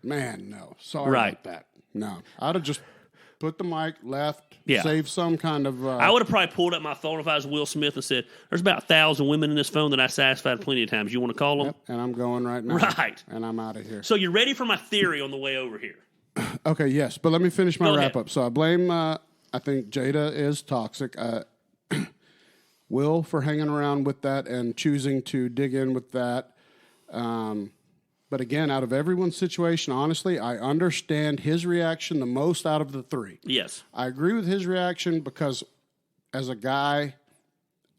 [SPEAKER 1] man, no. Sorry about that. No. I'd have just put the mic, left, saved some kind of...
[SPEAKER 2] I would have probably pulled up my phone if I was Will Smith and said, there's about 1,000 women in this phone that I satisfied plenty of times. You want to call them?
[SPEAKER 1] Yep, and I'm going right now.
[SPEAKER 2] Right.
[SPEAKER 1] And I'm out of here.
[SPEAKER 2] So you're ready for my theory on the way over here?
[SPEAKER 1] Okay, yes. But let me finish my wrap-up. So I blame... I think Jada is toxic. Will for hanging around with that and choosing to dig in with that. But again, out of everyone's situation, honestly, I understand his reaction the most out of the three.
[SPEAKER 2] Yes.
[SPEAKER 1] I agree with his reaction because as a guy,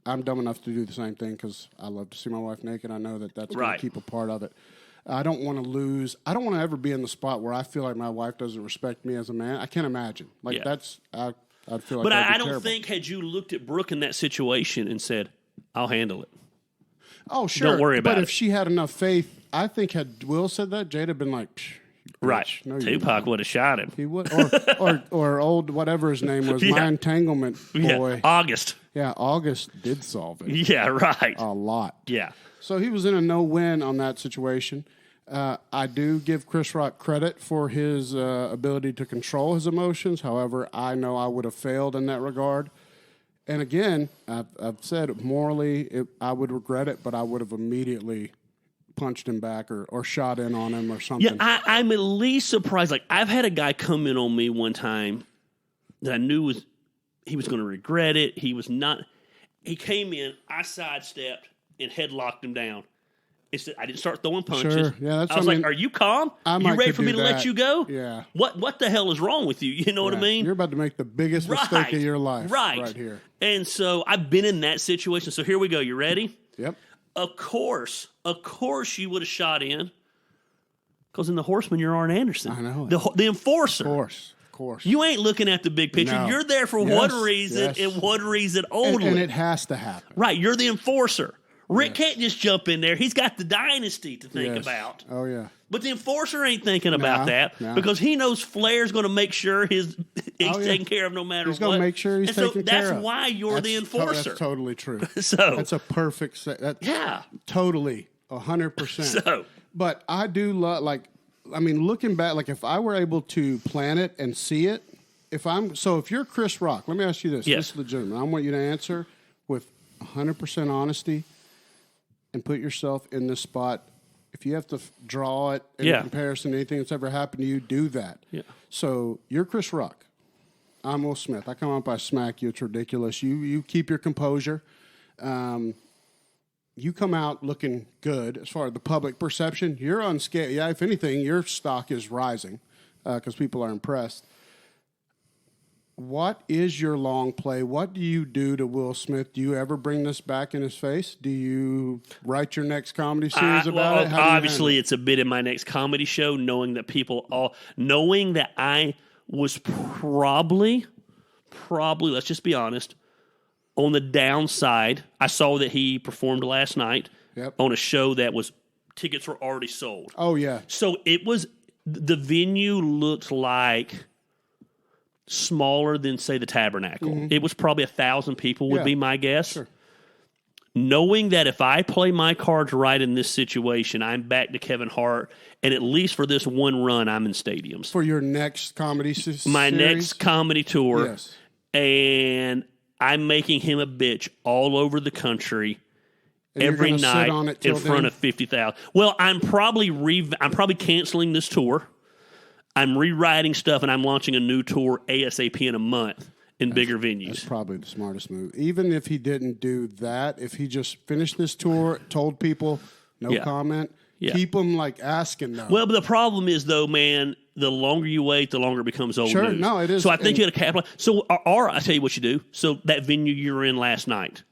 [SPEAKER 1] I'm dumb enough to do the same thing because I love to see my wife naked. I know that that's going to keep a part of it. I don't want to lose. I don't want to ever be in the spot where I feel like my wife doesn't respect me as a man. I can't imagine. I'd feel like
[SPEAKER 2] But I don't
[SPEAKER 1] terrible.
[SPEAKER 2] think had you looked at Brooke in that situation and said, I'll handle it.
[SPEAKER 1] Oh, sure.
[SPEAKER 2] Don't worry about it.
[SPEAKER 1] But if she had enough faith, I think had Will said that, Jada been like,
[SPEAKER 2] right.
[SPEAKER 1] No,
[SPEAKER 2] Tupac would have shot him.
[SPEAKER 1] He would. Or old, whatever his name was, my entanglement boy.
[SPEAKER 2] Yeah. August.
[SPEAKER 1] Yeah, August did solve it.
[SPEAKER 2] Yeah, right.
[SPEAKER 1] A lot.
[SPEAKER 2] Yeah.
[SPEAKER 1] So he was in a no-win on that situation. I do give Chris Rock credit for his ability to control his emotions. However, I know I would have failed in that regard. And again, I've said morally I would regret it, but I would have immediately punched him back or shot in on him or something.
[SPEAKER 2] Yeah, I'm at least surprised. Like, I've had a guy come in on me one time that I knew he was going to regret it. He was not. He came in, I sidestepped and headlocked him down. I didn't start throwing punches.
[SPEAKER 1] Sure. Yeah,
[SPEAKER 2] I was like, "Are you calm? You ready for me to let you go?
[SPEAKER 1] Yeah.
[SPEAKER 2] What the hell is wrong with you? You know what I mean?
[SPEAKER 1] You're about to make the biggest mistake of your life. Right here.
[SPEAKER 2] And so I've been in that situation. So here we go. You ready?
[SPEAKER 1] Yep.
[SPEAKER 2] Of course you would have shot in because in the Horseman, you're Arn Anderson.
[SPEAKER 1] I know.
[SPEAKER 2] The enforcer.
[SPEAKER 1] Of course.
[SPEAKER 2] You ain't looking at the big picture.
[SPEAKER 1] No.
[SPEAKER 2] You're there for one reason and one reason only.
[SPEAKER 1] And it has to happen.
[SPEAKER 2] Right. You're the enforcer. Rick can't just jump in there. He's got the dynasty to think about.
[SPEAKER 1] Oh, yeah.
[SPEAKER 2] But the enforcer ain't thinking about that because he knows Flair's going to make sure he's taken care of no matter what.
[SPEAKER 1] He's going to make sure he's taken care of.
[SPEAKER 2] That's why you're the enforcer.
[SPEAKER 1] That's totally true.
[SPEAKER 2] So
[SPEAKER 1] that's a perfect totally 100%.
[SPEAKER 2] So,
[SPEAKER 1] but I do love looking back, like if I were able to plan it and see it, if you're Chris Rock, let me ask you this.
[SPEAKER 2] Yes.
[SPEAKER 1] This is legitimate. I want you to answer with 100% honesty and put yourself in this spot. If you have to draw it in comparison to anything that's ever happened to you, do that.
[SPEAKER 2] Yeah.
[SPEAKER 1] So you're Chris Rock. I'm Will Smith. I come up, I smack you. It's ridiculous. You keep your composure. You come out looking good as far as the public perception. You're unscathed. Yeah, if anything, your stock is rising because people are impressed. What is your long play? What do you do to Will Smith? Do you ever bring this back in his face? Do you write your next comedy series about it?
[SPEAKER 2] Obviously, it's a bit in my next comedy show, knowing that I was probably, let's just be honest, on the downside. I saw that he performed last night on a show that tickets were already sold.
[SPEAKER 1] Oh, yeah.
[SPEAKER 2] So the venue looked like smaller than, say, the Tabernacle. Mm-hmm. It was probably 1,000 people would be my guess.
[SPEAKER 1] Sure.
[SPEAKER 2] Knowing that if I play my cards right in this situation, I'm back to Kevin Hart, and at least for this one run, I'm in stadiums.
[SPEAKER 1] For your next comedy series?
[SPEAKER 2] My next comedy tour. Yes. And I'm making him a bitch all over the country every night in front of 50,000. Well, I'm probably canceling this tour. I'm rewriting stuff, and I'm launching a new tour ASAP in a month in bigger venues.
[SPEAKER 1] That's probably the smartest move. Even if he didn't do that, if he just finished this tour, told people no comment, keep them asking though.
[SPEAKER 2] Well, but the problem is though, man, the longer you wait, the longer it becomes old news.
[SPEAKER 1] No, it is.
[SPEAKER 2] So I think you got to capitalize. So, or I tell you what you do. So that venue you were in last night,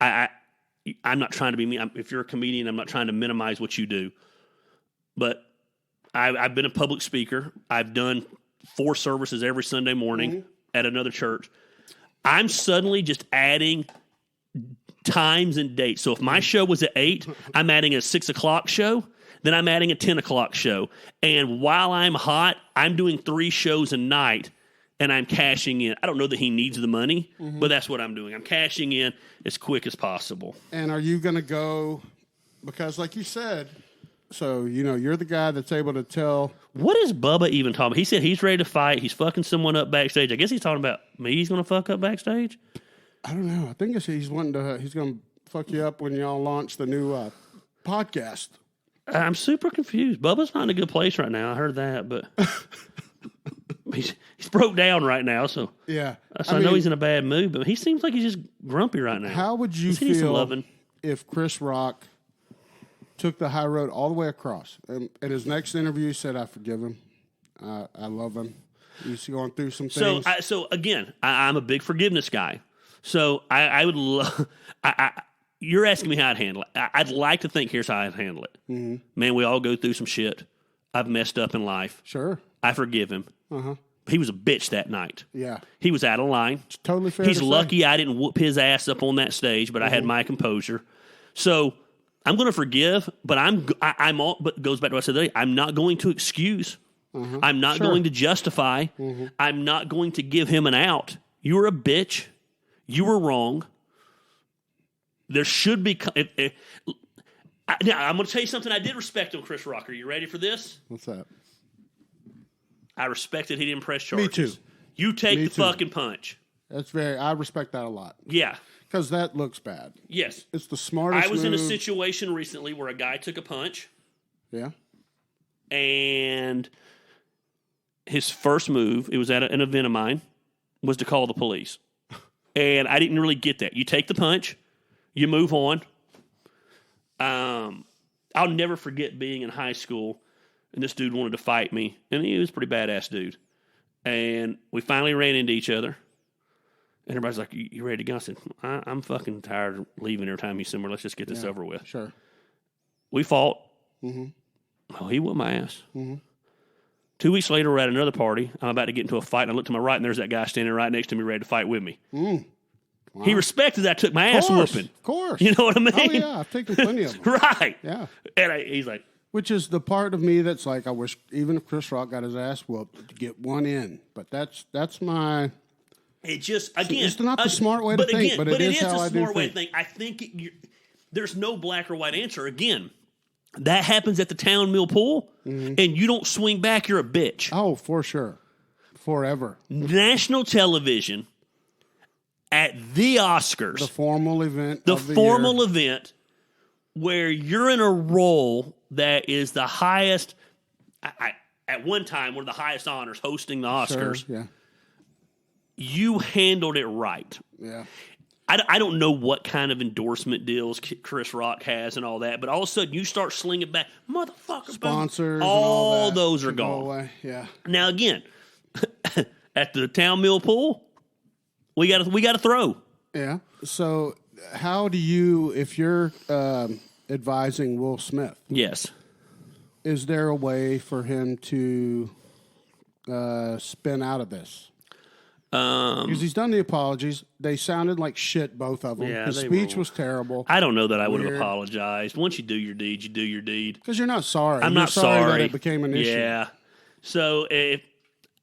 [SPEAKER 2] I'm not trying to be mean. If you're a comedian, I'm not trying to minimize what you do, but I've been a public speaker. I've done 4 services every Sunday morning at another church. I'm suddenly just adding times and dates. So if my show was at 8, I'm adding a 6 o'clock show. Then I'm adding a 10 o'clock show. And while I'm hot, I'm doing 3 shows a night, and I'm cashing in. I don't know that he needs the money, but that's what I'm doing. I'm cashing in as quick as possible.
[SPEAKER 1] And are you going to go, because like you said, so, you're the guy that's able to tell.
[SPEAKER 2] What is Bubba even talking about? He said he's ready to fight. He's fucking someone up backstage. I guess he's talking about me. He's going to fuck up backstage?
[SPEAKER 1] I don't know. I think he's going to fuck you up when y'all launch the new podcast.
[SPEAKER 2] I'm super confused. Bubba's not in a good place right now. I heard that, but he's broke down right now. So
[SPEAKER 1] yeah,
[SPEAKER 2] I know he's in a bad mood, but he seems like he's just grumpy right now.
[SPEAKER 1] How would you feel if Chris Rock took the high road all the way across. And in his next interview, he said, "I forgive him. I love him. He's going through some things."
[SPEAKER 2] So again, I'm a big forgiveness guy. So I would love. You're asking me how I'd handle it. I'd like to think here's how I'd handle it. Mm-hmm. Man, we all go through some shit. I've messed up in life.
[SPEAKER 1] Sure.
[SPEAKER 2] I forgive him. Uh-huh. He was a bitch that night.
[SPEAKER 1] Yeah.
[SPEAKER 2] He was out of line.
[SPEAKER 1] It's totally fair.
[SPEAKER 2] He's lucky I didn't whoop his ass up on that stage, but I had my composure. So I'm going to forgive, but I'm all. But it goes back to what I said today. I'm not going to excuse. I'm not going to justify. I'm not going to give him an out. You were a bitch. You were wrong. There should be. Now, I'm going to tell you something I did respect on Chris Rock. Are you ready for this?
[SPEAKER 1] What's that?
[SPEAKER 2] I respected he didn't press charges.
[SPEAKER 1] Me too.
[SPEAKER 2] You take the fucking punch.
[SPEAKER 1] I respect that a lot.
[SPEAKER 2] Yeah.
[SPEAKER 1] Because that looks bad.
[SPEAKER 2] Yes.
[SPEAKER 1] It's the smartest
[SPEAKER 2] I was in a
[SPEAKER 1] move.
[SPEAKER 2] situation recently where a guy took a punch.
[SPEAKER 1] Yeah.
[SPEAKER 2] And his first move, it was at an event of mine, was to call the police. And I didn't really get that. You take the punch, you move on. I'll never forget being in high school, and this dude wanted to fight me, and he was a pretty badass dude. And we finally ran into each other, and everybody's like, "You ready to go?" I said, "I'm fucking tired of leaving every time he's somewhere. Let's just get this over with."
[SPEAKER 1] Sure.
[SPEAKER 2] We fought. Mm-hmm. Oh, he whooped my ass. Mm-hmm. 2 weeks later, we're at another party. I'm about to get into a fight, and I look to my right, and there's that guy standing right next to me ready to fight with me. Wow. He respected that I took my ass whooping.
[SPEAKER 1] Of course.
[SPEAKER 2] You know what I mean?
[SPEAKER 1] Oh, yeah. I've taken plenty of them.
[SPEAKER 2] Right.
[SPEAKER 1] Yeah.
[SPEAKER 2] And he's like...
[SPEAKER 1] Which is the part of me that's like, I wish even if Chris Rock got his ass whooped, to get one in. But that's my...
[SPEAKER 2] It just, again...
[SPEAKER 1] It's not the smart way to think, but it is how I do think. But it is a smart way to think.
[SPEAKER 2] I think there's no black or white answer. Again, that happens at the town mill pool, and you don't swing back, you're a bitch.
[SPEAKER 1] Oh, for sure. Forever.
[SPEAKER 2] National television... at the Oscars.
[SPEAKER 1] The formal event.
[SPEAKER 2] The formal event where you're in a role that is the highest, at one time, one of the highest honors, hosting the Oscars.
[SPEAKER 1] Sure, yeah.
[SPEAKER 2] You handled it right.
[SPEAKER 1] Yeah.
[SPEAKER 2] I don't know what kind of endorsement deals Chris Rock has and all that, but all of a sudden you start slinging back, motherfucker.
[SPEAKER 1] Sponsors.
[SPEAKER 2] All
[SPEAKER 1] and
[SPEAKER 2] those are
[SPEAKER 1] gone.
[SPEAKER 2] gone.
[SPEAKER 1] Yeah.
[SPEAKER 2] Now, again, at the town mill pool, we got to throw.
[SPEAKER 1] Yeah. So, how do you, if you're advising Will Smith?
[SPEAKER 2] Yes.
[SPEAKER 1] Is there a way for him to spin out of this? Because he's done the apologies. They sounded like shit, both of them.
[SPEAKER 2] Yeah,
[SPEAKER 1] his speech was terrible.
[SPEAKER 2] I don't know that I would have apologized. Once you do your deed, you do your deed.
[SPEAKER 1] Because you're not sorry.
[SPEAKER 2] I'm not sorry
[SPEAKER 1] that it became an issue.
[SPEAKER 2] Yeah. So if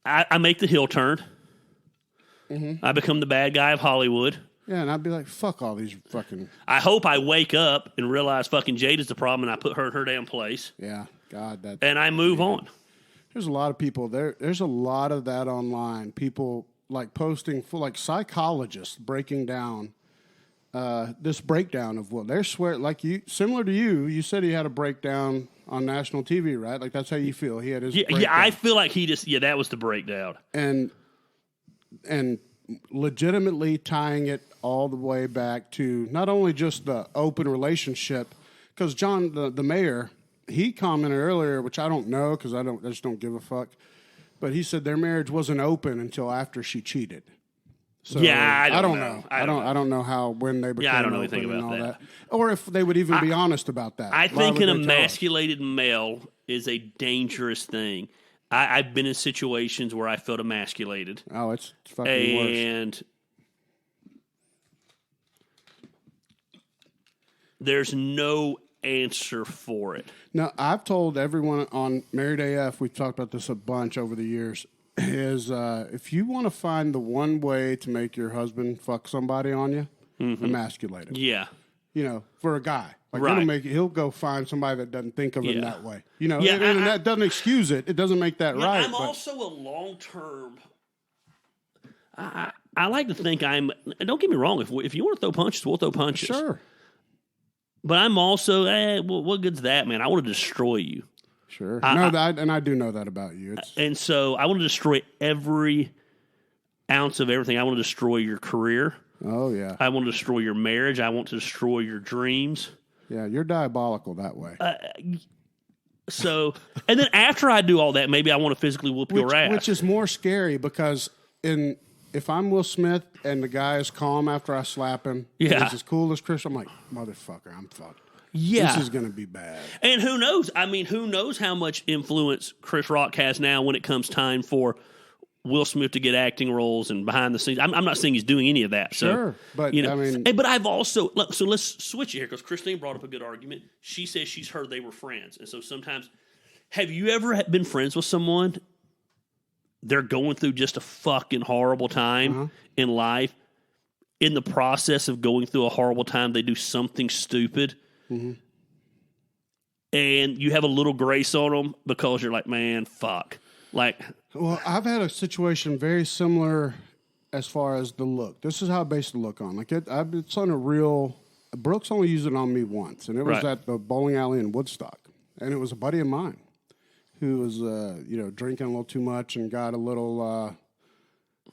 [SPEAKER 2] I make the heel turn. I become the bad guy of Hollywood.
[SPEAKER 1] Yeah, and I'd be like, fuck all these fucking...
[SPEAKER 2] I hope I wake up and realize fucking Jade is the problem and I put her in her damn place.
[SPEAKER 1] Yeah, God.
[SPEAKER 2] And I move on.
[SPEAKER 1] There's a lot of people there. There's a lot of that online. People like posting, like psychologists breaking down this breakdown of what they're like you, similar to you. You said he had a breakdown on national TV, right? Like that's how you feel. He had his breakdown.
[SPEAKER 2] Yeah, I feel like that was the breakdown.
[SPEAKER 1] And legitimately tying it all the way back to not only just the open relationship, because John, the mayor, he commented earlier, which I don't know because I just don't give a fuck, but he said their marriage wasn't open until after she cheated. So
[SPEAKER 2] yeah, I don't know.
[SPEAKER 1] I don't know when they became
[SPEAKER 2] I don't know
[SPEAKER 1] open
[SPEAKER 2] anything about that.
[SPEAKER 1] or if they would even be honest about that.
[SPEAKER 2] I think an emasculated male is a dangerous thing. I've been in situations where I felt emasculated.
[SPEAKER 1] Oh, it's fucking worse.
[SPEAKER 2] And there's no answer for it.
[SPEAKER 1] Now, I've told everyone on Married AF, we've talked about this a bunch over the years, is if you want to find the one way to make your husband fuck somebody on you, emasculate him.
[SPEAKER 2] Yeah.
[SPEAKER 1] You know, for a guy. Like
[SPEAKER 2] right.
[SPEAKER 1] He'll go find somebody that doesn't think of him that way. You know,
[SPEAKER 2] yeah,
[SPEAKER 1] and that doesn't excuse it. It doesn't make that right.
[SPEAKER 2] I'm also a long-term... I like to think I'm... Don't get me wrong. If you want to throw punches, we'll throw punches.
[SPEAKER 1] Sure.
[SPEAKER 2] But I'm also... what good's that, man? I want to destroy you.
[SPEAKER 1] Sure. I do know that about you.
[SPEAKER 2] And so I want to destroy every ounce of everything. I want to destroy your career.
[SPEAKER 1] Oh, yeah.
[SPEAKER 2] I want to destroy your marriage. I want to destroy your dreams.
[SPEAKER 1] Yeah, you're diabolical that way.
[SPEAKER 2] So, and then after I do all that, maybe I want to physically whoop your ass.
[SPEAKER 1] Which is more scary because if I'm Will Smith and the guy is calm after I slap him, and he's as cool as Chris, I'm like, motherfucker, I'm fucked.
[SPEAKER 2] Yeah.
[SPEAKER 1] This is going to be bad.
[SPEAKER 2] And who knows? I mean, who knows how much influence Chris Rock has now when it comes time for Will Smith to get acting roles and behind the scenes. I'm not saying he's doing any of that. So,
[SPEAKER 1] sure, but
[SPEAKER 2] you know,
[SPEAKER 1] I mean,
[SPEAKER 2] but I've also so let's switch it here because Christine brought up a good argument. She says she's heard they were friends, and so sometimes, have you ever been friends with someone? They're going through just a fucking horrible time in life. In the process of going through a horrible time, they do something stupid, and you have a little grace on them because you're like, man, fuck. Like,
[SPEAKER 1] well, I've had a situation very similar as far as the look. This is how I based the look on. Like, it's on a real. Brooks only used it on me once, and it was at the bowling alley in Woodstock, and it was a buddy of mine who was, drinking a little too much and got a little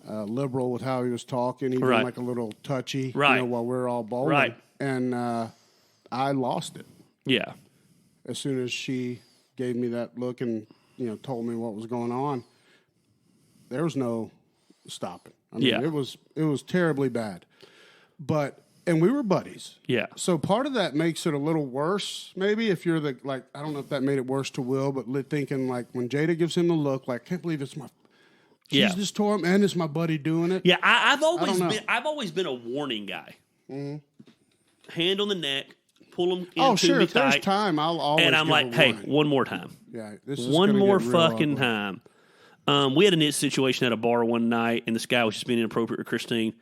[SPEAKER 1] liberal with how he was talking, even like a little touchy, while we were all bowling, and I lost it.
[SPEAKER 2] Yeah.
[SPEAKER 1] As soon as she gave me that look and told me what was going on, there was no stopping. I mean, it was terribly bad. And we were buddies. Yeah. So part of that makes it a little worse, maybe, if you're I don't know if that made it worse to Will, but thinking, like, when Jada gives him the look, like, I can't believe it's my... She's just tore him, and it's my buddy doing it.
[SPEAKER 2] Yeah, I've always been a warning guy. Mm-hmm. Hand on the neck, pull him into me
[SPEAKER 1] if
[SPEAKER 2] tight.
[SPEAKER 1] There's time, I'll always
[SPEAKER 2] and I'm like, hey, one more time.
[SPEAKER 1] Yeah, this is
[SPEAKER 2] one more fucking time. We had a situation at a bar one night, and this guy was just being inappropriate with Christine.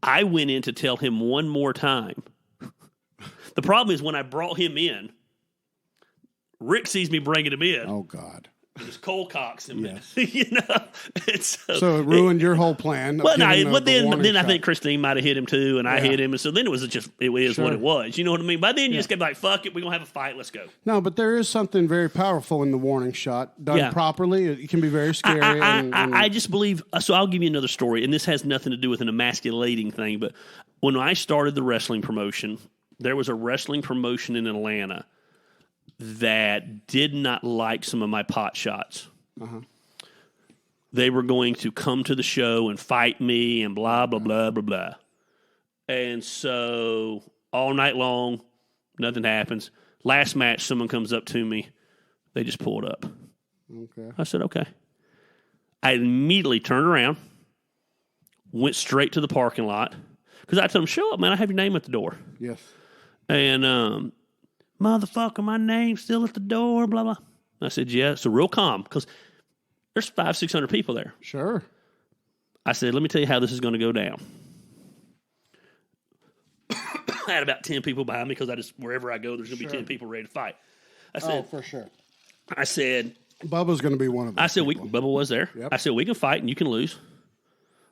[SPEAKER 2] I went in to tell him one more time. The problem is when I brought him in, Rick sees me bringing him in.
[SPEAKER 1] Oh, God.
[SPEAKER 2] Just cold cocks him.
[SPEAKER 1] Yes.
[SPEAKER 2] So
[SPEAKER 1] it ruined your whole plan.
[SPEAKER 2] Well, then I think Christine might have hit him too, and I hit him, and so then it is what it was. You know what I mean? By then you just get like, fuck it, we're gonna have a fight. Let's go.
[SPEAKER 1] No, but there is something very powerful in the warning shot done properly. It can be very scary.
[SPEAKER 2] I just believe. So I'll give you another story, and this has nothing to do with an emasculating thing. But when I started the wrestling promotion, there was a wrestling promotion in Atlanta that did not like some of my pot shots. They were going to come to the show and fight me and blah, blah, blah, blah, blah. And so all night long, nothing happens. Last match, someone comes up to me. They just pulled up. Okay. I said, okay. I immediately turned around, went straight to the parking lot. Because I told them, show up, man. I have your name at the door.
[SPEAKER 1] Yes.
[SPEAKER 2] And, motherfucker, my name's still at the door, blah, blah. I said, yeah. So real calm, because there's 500-600 people there.
[SPEAKER 1] Sure.
[SPEAKER 2] I said, let me tell you how this is going to go down. I had about 10 people behind me because wherever I go, there's going to be 10 people ready to fight. I said,
[SPEAKER 1] for sure.
[SPEAKER 2] I said,
[SPEAKER 1] Bubba's going to be one of them.
[SPEAKER 2] I said, Bubba was there. Yep. I said, we can fight and you can lose.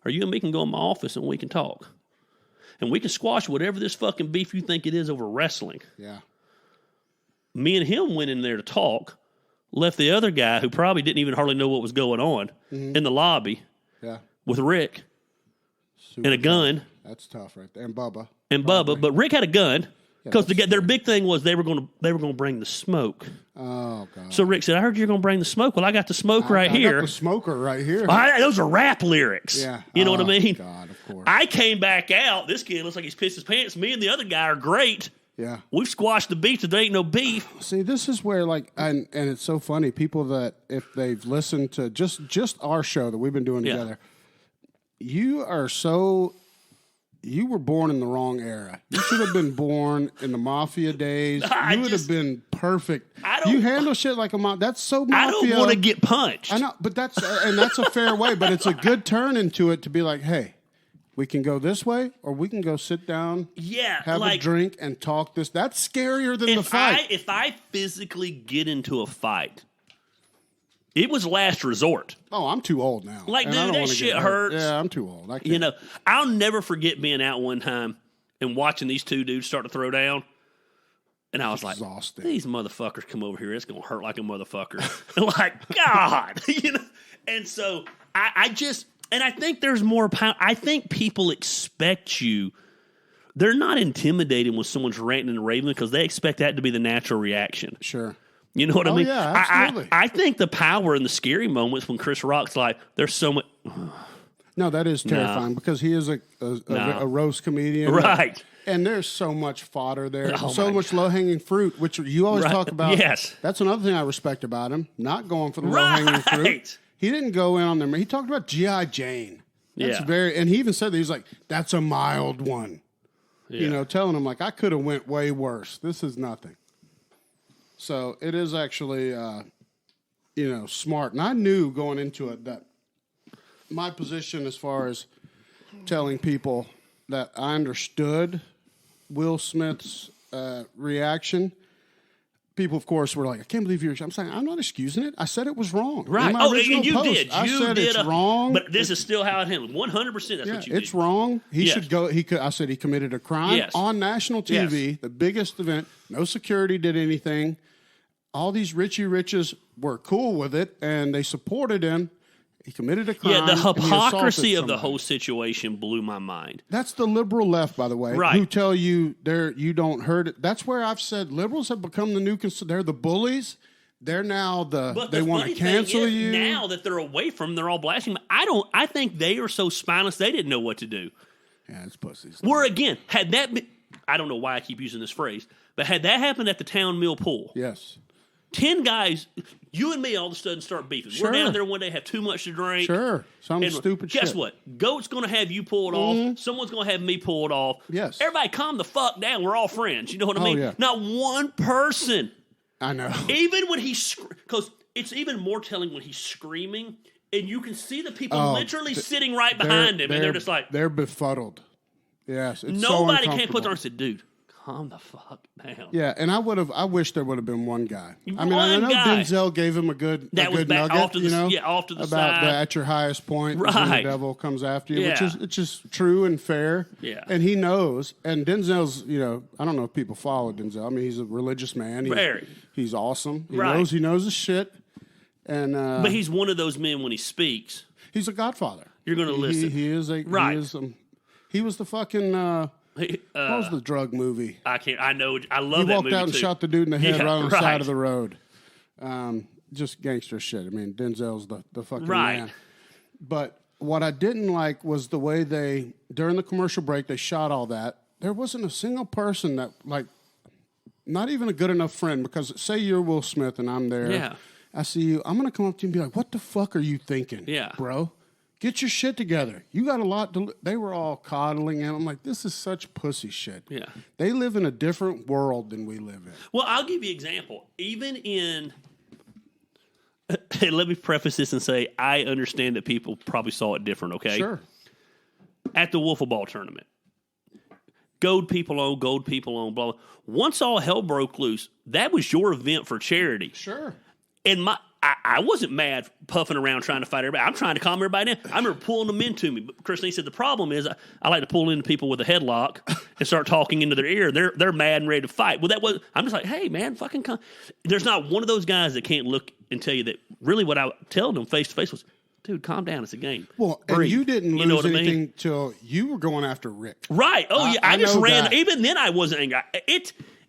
[SPEAKER 2] Or you and me can go in my office and we can talk. And we can squash whatever this fucking beef you think it is over wrestling.
[SPEAKER 1] Yeah.
[SPEAKER 2] Me and him went in there to talk, left the other guy who probably didn't even hardly know what was going on in the lobby with Rick and a gun.
[SPEAKER 1] That's tough right there. And Bubba.
[SPEAKER 2] But Rick had a gun because their big thing was they were going to bring the smoke.
[SPEAKER 1] Oh, God.
[SPEAKER 2] So Rick said, I heard you're going to bring the smoke. Well, I got the smoke right here.
[SPEAKER 1] I got the smoker right here.
[SPEAKER 2] Those are rap lyrics.
[SPEAKER 1] Yeah.
[SPEAKER 2] You know what I mean?
[SPEAKER 1] God, of course.
[SPEAKER 2] I came back out. This kid looks like he's pissed his pants. Me and the other guy are great.
[SPEAKER 1] Yeah.
[SPEAKER 2] We've squashed the beef, so there ain't no beef.
[SPEAKER 1] See, this is where, and it's so funny, people that, if they've listened to just our show that we've been doing together, you were born in the wrong era. You should have been born in the mafia days. You would have been perfect. You handle shit like a mafia. That's so mafia.
[SPEAKER 2] I don't want to get punched.
[SPEAKER 1] I know, but that's a fair way, but it's a good turn into it to be like, hey, we can go this way, or we can go sit down, have a drink, and talk this. That's scarier than the fight.
[SPEAKER 2] If I physically get into a fight, it was last resort.
[SPEAKER 1] Oh, I'm too old now.
[SPEAKER 2] Like, dude, that shit hurts.
[SPEAKER 1] Yeah, I'm too old. I can't.
[SPEAKER 2] I'll never forget being out one time and watching these two dudes start to throw down. And I was like,
[SPEAKER 1] exhausted.
[SPEAKER 2] These motherfuckers come over here. It's going to hurt like a motherfucker. Like, God. And so I think there's more power. I think people expect you. they're not intimidated when someone's ranting and raving because they expect that to be the natural reaction.
[SPEAKER 1] Sure.
[SPEAKER 2] You know what I mean?
[SPEAKER 1] Yeah, absolutely.
[SPEAKER 2] I think the power and the scary moments when Chris Rock's like, there's so much.
[SPEAKER 1] No, that is terrifying because he is a roast comedian.
[SPEAKER 2] Right.
[SPEAKER 1] And there's so much fodder there, so much low-hanging fruit, which you always talk about.
[SPEAKER 2] Yes.
[SPEAKER 1] That's another thing I respect about him, not going for the low-hanging fruit. He didn't go in on them. He talked about G.I. Jane. That's and he even said that. He's like, that's a mild one. Yeah. You know, telling him, like, I could have went way worse. This is nothing. So it is actually, smart. And I knew going into it that my position as far as telling people that I understood Will Smith's reaction. People, of course, were like, I can't believe you're... I'm saying, I'm not excusing it. I said it was wrong.
[SPEAKER 2] Right. And you
[SPEAKER 1] post,
[SPEAKER 2] did.
[SPEAKER 1] I said it's wrong.
[SPEAKER 2] But this is still how it handled. 100% that's what you did.
[SPEAKER 1] It's wrong. He should go... I said he committed a crime on national TV, the biggest event. No security did anything. All these Richie Riches were cool with it, and they supported him. He committed a crime.
[SPEAKER 2] Yeah, the hypocrisy of the whole situation blew my mind.
[SPEAKER 1] That's the liberal left, by the way, who tell you you don't hurt it. That's where I've said liberals have become the new. They're the bullies. They're now they want to cancel you.
[SPEAKER 2] Now that they're away from them, they're all blasting. I think they are so spineless they didn't know what to do.
[SPEAKER 1] Yeah, it's pussies.
[SPEAKER 2] Where again, had that been, I don't know why I keep using this phrase, but had that happened at the town mill pool,
[SPEAKER 1] yes.
[SPEAKER 2] 10 guys, you and me all of a sudden start beefing.
[SPEAKER 1] Sure.
[SPEAKER 2] We're down there one day, have too much to drink.
[SPEAKER 1] Sure. Some stupid shit.
[SPEAKER 2] Guess what? Goat's going to have you pull it off. Someone's going to have me pull it off.
[SPEAKER 1] Yes.
[SPEAKER 2] Everybody calm the fuck down. We're all friends. You know what I mean?
[SPEAKER 1] Yeah.
[SPEAKER 2] Not one person.
[SPEAKER 1] I know.
[SPEAKER 2] Even when because it's even more telling when he's screaming, and you can see the people literally sitting right behind him, and they're just like...
[SPEAKER 1] They're befuddled. Yes. It's
[SPEAKER 2] nobody can't put their arm and say, dude, calm the fuck down.
[SPEAKER 1] Yeah, and I wish there would have been one guy. I know
[SPEAKER 2] guy.
[SPEAKER 1] Denzel gave him a good nugget,
[SPEAKER 2] off to the, off to the
[SPEAKER 1] about
[SPEAKER 2] side.
[SPEAKER 1] At your highest point, when the devil comes after you, which is true and fair.
[SPEAKER 2] Yeah.
[SPEAKER 1] And he knows. And Denzel's, I don't know if people follow Denzel. I mean, he's a religious man. He's awesome. He knows his shit. And
[SPEAKER 2] but he's one of those men when he speaks.
[SPEAKER 1] He's a godfather.
[SPEAKER 2] You're going to listen.
[SPEAKER 1] He is a he was the fucking. What was the drug movie?
[SPEAKER 2] I can't. I know. I love that movie.
[SPEAKER 1] He walked out and shot the dude in the head right on the
[SPEAKER 2] right.
[SPEAKER 1] side of the road. Just gangster shit. I mean, Denzel's the fucking man. But what I didn't like was the way during the commercial break, they shot all that. There wasn't a single person that, like, not even a good enough friend, because say you're Will Smith and I'm there.
[SPEAKER 2] Yeah.
[SPEAKER 1] I see you. I'm going to come up to you and be like, what the fuck are you thinking, bro? Get your shit together. You got a lot to... They were all coddling him. I'm like, this is such pussy shit.
[SPEAKER 2] Yeah.
[SPEAKER 1] They live in a different world than we live in.
[SPEAKER 2] Well, I'll give you an example. Even in... Let me preface this and say, I understand that people probably saw it different, okay?
[SPEAKER 1] Sure.
[SPEAKER 2] At the Wiffle Ball tournament. Gold people on, blah, blah. Once all hell broke loose, that was your event for charity.
[SPEAKER 1] Sure.
[SPEAKER 2] And I wasn't mad puffing around trying to fight everybody. I'm trying to calm everybody down. I remember pulling them into me. But Christine said the problem is I like to pull into people with a headlock and start talking into their ear. They're mad and ready to fight. Well, I'm just like, hey, man, fucking come. There's not one of those guys that can't look and tell you that really what I told them face to face was, dude, calm down. It's a game.
[SPEAKER 1] Well,
[SPEAKER 2] breathe.
[SPEAKER 1] And you didn't lose anything till you were going after Rick.
[SPEAKER 2] Right. Oh, yeah. I just ran. Even then I wasn't angry.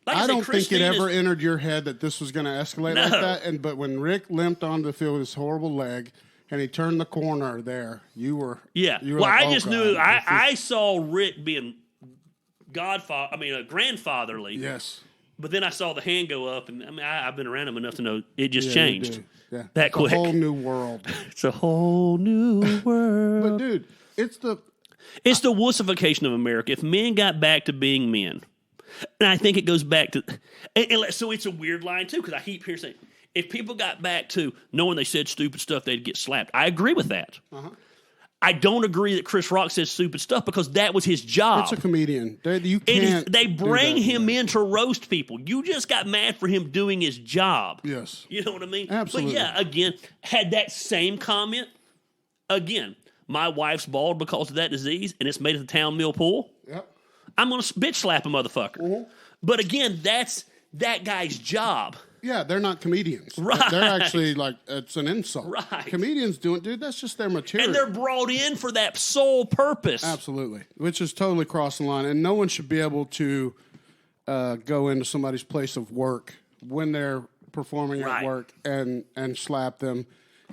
[SPEAKER 2] Like
[SPEAKER 1] I don't think it ever entered your head that this was going to escalate like that. But when Rick limped onto the field with his horrible leg and he turned the corner there, you were
[SPEAKER 2] I just knew I saw Rick being grandfatherly.
[SPEAKER 1] Yes.
[SPEAKER 2] But then I saw the hand go up, and I've been around him enough to know it just changed.
[SPEAKER 1] Yeah.
[SPEAKER 2] That quick.
[SPEAKER 1] It's a whole new world.
[SPEAKER 2] It's a whole new world.
[SPEAKER 1] But dude, it's the
[SPEAKER 2] wussification of America. If men got back to being men. And I think it goes back to, so it's a weird line too, because I keep hearing saying, if people got back to knowing they said stupid stuff, they'd get slapped. I agree with that. Uh-huh. I don't agree that Chris Rock says stupid stuff because that was his job.
[SPEAKER 1] It's a comedian. They
[SPEAKER 2] bring him in to roast people. You just got mad for him doing his job.
[SPEAKER 1] Yes.
[SPEAKER 2] You know what I mean?
[SPEAKER 1] Absolutely.
[SPEAKER 2] But yeah, again, had that same comment, again, my wife's bald because of that disease, and it's made at the town mill pool.
[SPEAKER 1] Yep.
[SPEAKER 2] I'm going to bitch slap a motherfucker. Mm-hmm. But again, that's that guy's job.
[SPEAKER 1] Yeah, they're not comedians.
[SPEAKER 2] Right.
[SPEAKER 1] They're actually like, it's an insult.
[SPEAKER 2] Right.
[SPEAKER 1] Comedians do it, dude. That's just their material.
[SPEAKER 2] And they're brought in for that sole purpose.
[SPEAKER 1] Absolutely. Which is totally crossing the line. And no one should be able to go into somebody's place of work when they're performing at work and slap them.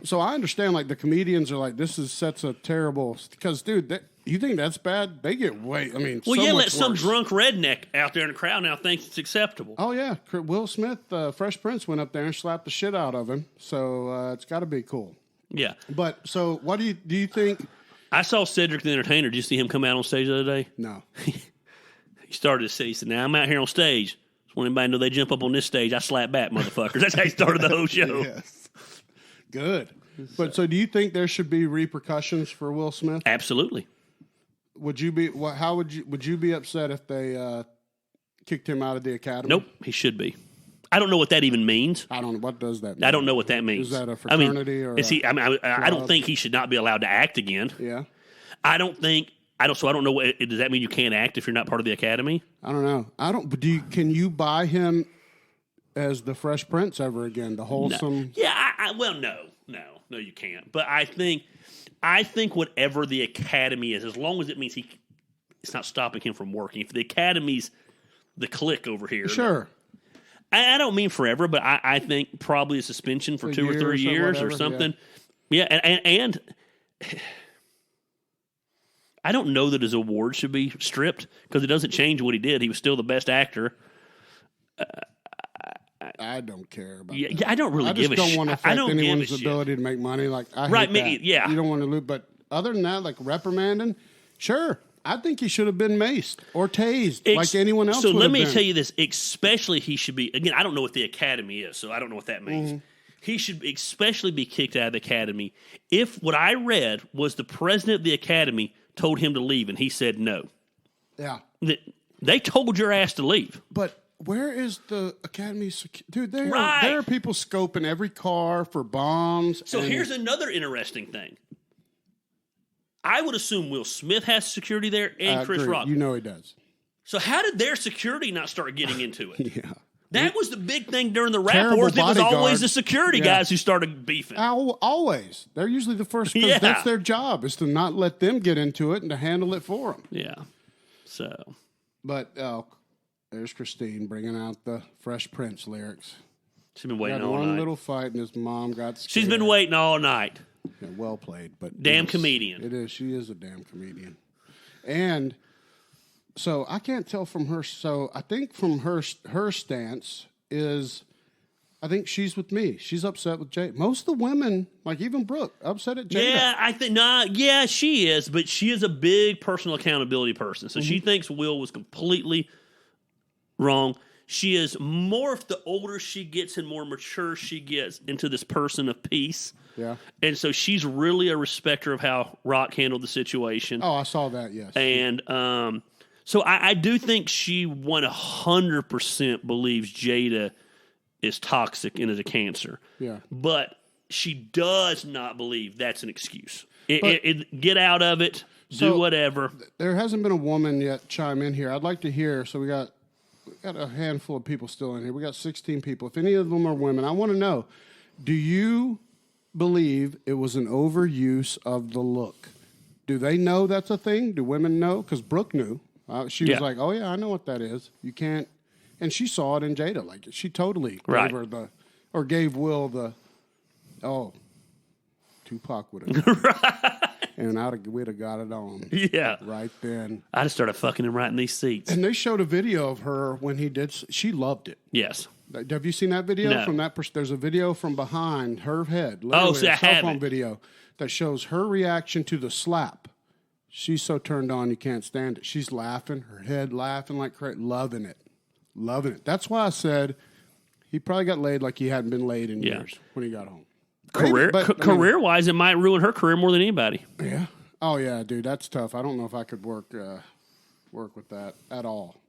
[SPEAKER 1] So I understand, like, the comedians are like, this sets a terrible, because, dude, you think that's bad? They get way, I mean,
[SPEAKER 2] well,
[SPEAKER 1] so
[SPEAKER 2] yeah,
[SPEAKER 1] much
[SPEAKER 2] let some
[SPEAKER 1] worse.
[SPEAKER 2] drunk redneck out there in the crowd now thinks it's acceptable.
[SPEAKER 1] Oh, yeah. Will Smith, Fresh Prince, went up there and slapped the shit out of him. So it's got to be cool.
[SPEAKER 2] Yeah.
[SPEAKER 1] But, so, what do you think?
[SPEAKER 2] I saw Cedric the Entertainer. Did you see him come out on stage the other day?
[SPEAKER 1] No.
[SPEAKER 2] He started to say, he said, now I'm out here on stage. So when anybody know they jump up on this stage, I slap back, motherfuckers. That's how he started the whole show.
[SPEAKER 1] Yes. Good. But so do you think there should be repercussions for Will Smith?
[SPEAKER 2] Absolutely.
[SPEAKER 1] Would you be how would you be upset if they kicked him out of the academy?
[SPEAKER 2] Nope, he should be. I don't know what that even means.
[SPEAKER 1] I don't know what does that mean.
[SPEAKER 2] I don't know what that means.
[SPEAKER 1] Is that a fraternity or
[SPEAKER 2] is he? I don't think he should not be allowed to act again.
[SPEAKER 1] Yeah.
[SPEAKER 2] I don't know. Does that mean you can't act if you're not part of the academy?
[SPEAKER 1] I don't know. Can you buy him as the Fresh Prince ever again? The wholesome.
[SPEAKER 2] No. Yeah. No, you can't. But I think whatever the academy is, as long as it means it's not stopping him from working. If the academy's the clique over here,
[SPEAKER 1] sure.
[SPEAKER 2] I don't mean forever, but I think probably a suspension for 2 or 3 years or something. Yeah, and I don't know that his award should be stripped because it doesn't change what he did. He was still the best actor.
[SPEAKER 1] I don't care about that.
[SPEAKER 2] Yeah, I don't really give a shit.
[SPEAKER 1] I just don't want to affect anyone's ability to make money. Like, I hate that.
[SPEAKER 2] Yeah.
[SPEAKER 1] You don't want to lose. But other than that, like reprimanding, sure. I think he should have been maced or tased like anyone else.
[SPEAKER 2] So
[SPEAKER 1] would
[SPEAKER 2] let
[SPEAKER 1] have
[SPEAKER 2] me
[SPEAKER 1] been.
[SPEAKER 2] tell you this. Especially he should be, again, I don't know what the academy is, so I don't know what that means. Mm-hmm. He should especially be kicked out of the academy if what I read was the president of the academy told him to leave and he said no.
[SPEAKER 1] Yeah.
[SPEAKER 2] They told your ass to leave.
[SPEAKER 1] But where is the academy? Dude, there are people scoping every car for bombs.
[SPEAKER 2] So here's another interesting thing. I would assume Will Smith has security there and Chris Rock.
[SPEAKER 1] You know he does.
[SPEAKER 2] So how did their security not start getting into it?
[SPEAKER 1] Yeah.
[SPEAKER 2] That was the big thing during the rap wars. It was always the security guys who started beefing.
[SPEAKER 1] Always. They're usually the first because that's their job, is to not let them get into it and to handle it for them.
[SPEAKER 2] Yeah. So.
[SPEAKER 1] But there's Christine bringing out the Fresh Prince lyrics.
[SPEAKER 2] She's been waiting all night.
[SPEAKER 1] One little fight and his mom got scared.
[SPEAKER 2] She's been waiting all night.
[SPEAKER 1] Yeah, well played. But
[SPEAKER 2] damn comedian.
[SPEAKER 1] It is. She is a damn comedian. And so I can't tell from her. So I think from her stance is, I think she's with me. She's upset with Jay. Most of the women, like even Brooke, upset at Jada.
[SPEAKER 2] Yeah, I think yeah, she is, but she is a big personal accountability person. So she thinks Will was completely wrong. She is more, if the older she gets and more mature she gets, into this person of peace.
[SPEAKER 1] Yeah.
[SPEAKER 2] And so she's really a respecter of how Rock handled the situation.
[SPEAKER 1] Oh, I saw that, yes.
[SPEAKER 2] And so I do think she 100% believes Jada is toxic and is a cancer.
[SPEAKER 1] Yeah.
[SPEAKER 2] But she does not believe that's an excuse. Get out of it. Do whatever.
[SPEAKER 1] There hasn't been a woman yet chime in here. I'd like to hear. So we got a handful of people still in here. We got 16 people. If any of them are women, I want to know, do you believe it was an overuse of the look? Do they know that's a thing? Do women know? Because Brooke knew. She was like, oh, yeah, I know what that is. You can't. And she saw it in Jada. Like, she totally gave her gave Will the, Tupac would have. And we'd have got it on.
[SPEAKER 2] Yeah.
[SPEAKER 1] Right then.
[SPEAKER 2] I just started fucking him right in these seats.
[SPEAKER 1] And they showed a video of her when he did. She loved it.
[SPEAKER 2] Yes.
[SPEAKER 1] Have you seen that video?
[SPEAKER 2] No.
[SPEAKER 1] From that? There's a video from behind her head.
[SPEAKER 2] See, I
[SPEAKER 1] cell phone video that shows her reaction to the slap. She's so turned on you can't stand it. She's laughing, her head laughing like crazy, loving it. That's why I said he probably got laid like he hadn't been laid in years when he got home.
[SPEAKER 2] Career-wise, it might ruin her career more than anybody.
[SPEAKER 1] Yeah. Oh, yeah, dude, that's tough. I don't know if I could work with that at all.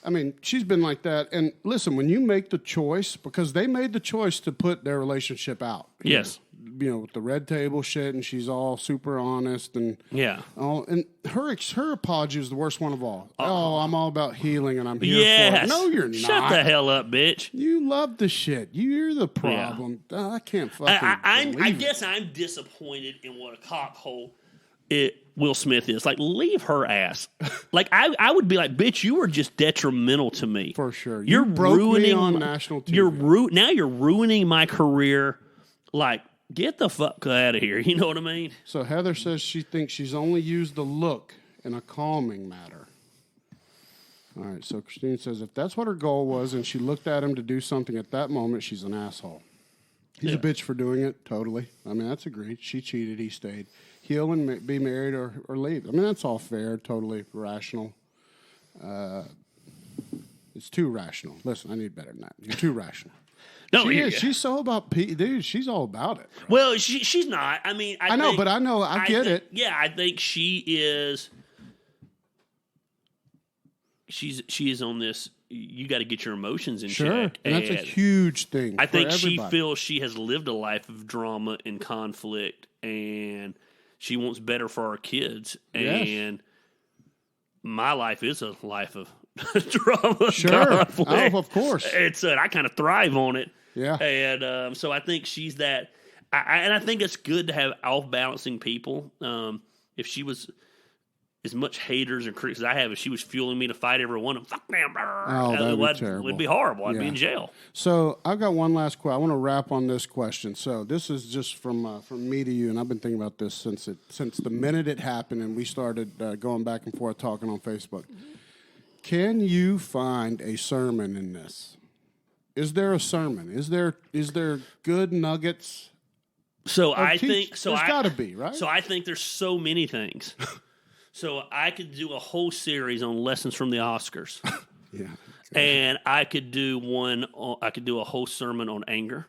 [SPEAKER 1] I mean, she's been like that. And listen, when you make the choice, because they made the choice to put their relationship out.
[SPEAKER 2] Yes.
[SPEAKER 1] with the red table shit, and she's all super honest and and her apology is the worst one of all. I'm all about healing and I'm here for it. No, you're not.
[SPEAKER 2] Shut the hell up, bitch.
[SPEAKER 1] You love the shit. You're the problem. I can't fucking.
[SPEAKER 2] I guess I'm disappointed in what a cockhole Will Smith is. Like, leave her ass. Like, I would be like, bitch, you were just detrimental to me.
[SPEAKER 1] For sure.
[SPEAKER 2] You're
[SPEAKER 1] broke
[SPEAKER 2] ruining
[SPEAKER 1] me on national TV.
[SPEAKER 2] Now you're ruining my career. Like, get the fuck out of here. You know what I mean?
[SPEAKER 1] So Heather says she thinks she's only used the look in a calming matter. All right, so Christine says if that's what her goal was and she looked at him to do something at that moment, she's an asshole. He's a bitch for doing it, totally. I mean, that's agreed. She cheated, he stayed. Heal and be married or leave. I mean, that's all fair, totally rational. It's too rational. Listen, I need better than that. You're too rational.
[SPEAKER 2] No,
[SPEAKER 1] she's so about dude. She's all about it. Bro.
[SPEAKER 2] Well, she's not. I mean, I
[SPEAKER 1] know, but I know. I get it.
[SPEAKER 2] Yeah, I think she is. She is on this. You got to get your emotions in check,
[SPEAKER 1] and that's a huge thing.
[SPEAKER 2] I think
[SPEAKER 1] everybody.
[SPEAKER 2] she feels she has lived a life of drama and conflict, and she wants better for our kids. And my life is a life of drama, conflict.
[SPEAKER 1] Oh, of course.
[SPEAKER 2] It's I kind of thrive on it.
[SPEAKER 1] Yeah,
[SPEAKER 2] and so I think she's that. And I think it's good to have off-balancing people. If she was as much haters and critics as I have, if she was fueling me to fight everyone, and fuck them,
[SPEAKER 1] that'd be terrible.
[SPEAKER 2] It'd be horrible. I'd be in jail.
[SPEAKER 1] So I've got one last question. I want to wrap on this question. So this is just from me to you, and I've been thinking about this since the minute it happened, and we started going back and forth talking on Facebook. Can you find a sermon in this? Is there a sermon? Is there good nuggets?
[SPEAKER 2] So I think
[SPEAKER 1] there's got to be, right?
[SPEAKER 2] So I think there's so many things. So I could do a whole series on lessons from the Oscars.
[SPEAKER 1] Yeah.
[SPEAKER 2] And I could do a whole sermon on anger.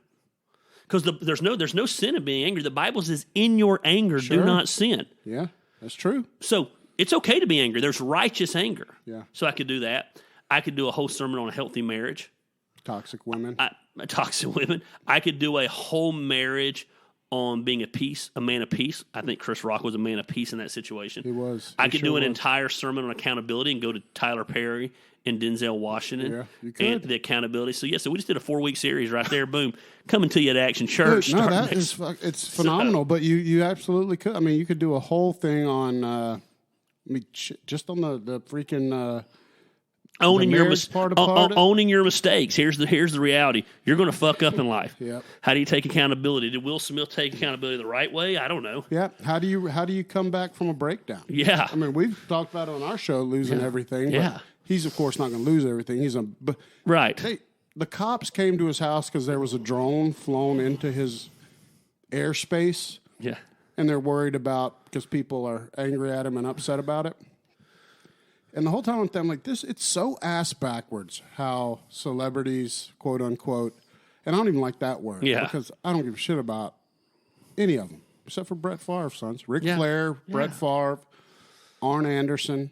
[SPEAKER 2] Because there's no sin in being angry. The Bible says, in your anger, do not sin.
[SPEAKER 1] Yeah, that's true.
[SPEAKER 2] So it's okay to be angry. There's righteous anger.
[SPEAKER 1] Yeah.
[SPEAKER 2] So I could do that. I could do a whole sermon on a healthy marriage.
[SPEAKER 1] Toxic women.
[SPEAKER 2] Toxic women. I could do a whole marriage on being a man of peace. I think Chris Rock was a man of peace in that situation.
[SPEAKER 1] He was.
[SPEAKER 2] I could do an entire sermon on accountability and go to Tyler Perry and Denzel Washington.
[SPEAKER 1] Yeah, you could.
[SPEAKER 2] And the accountability. So so we just did a 4-week series right there. Boom. Coming to you at Action Church.
[SPEAKER 1] Dude, no, it's phenomenal. But you absolutely could. I mean, you could do a whole thing on. Just on the freaking.
[SPEAKER 2] Owning your mistakes. Here's the reality. You're going to fuck up in life.
[SPEAKER 1] Yep.
[SPEAKER 2] How do you take accountability? Did Will Smith take accountability the right way? I don't know.
[SPEAKER 1] Yeah. How do you come back from a breakdown?
[SPEAKER 2] Yeah.
[SPEAKER 1] I mean, we've talked about it on our show, losing everything.
[SPEAKER 2] Yeah.
[SPEAKER 1] But he's of course not going to lose everything.
[SPEAKER 2] Right.
[SPEAKER 1] The cops came to his house because there was a drone flown into his airspace.
[SPEAKER 2] Yeah.
[SPEAKER 1] And they're worried about because people are angry at him and upset about it. And the whole time I'm like, it's so ass backwards how celebrities, quote unquote, and I don't even like that word because I don't give a shit about any of them except for Brett Favre's sons. Ric Flair, Brett Favre, Arn Anderson,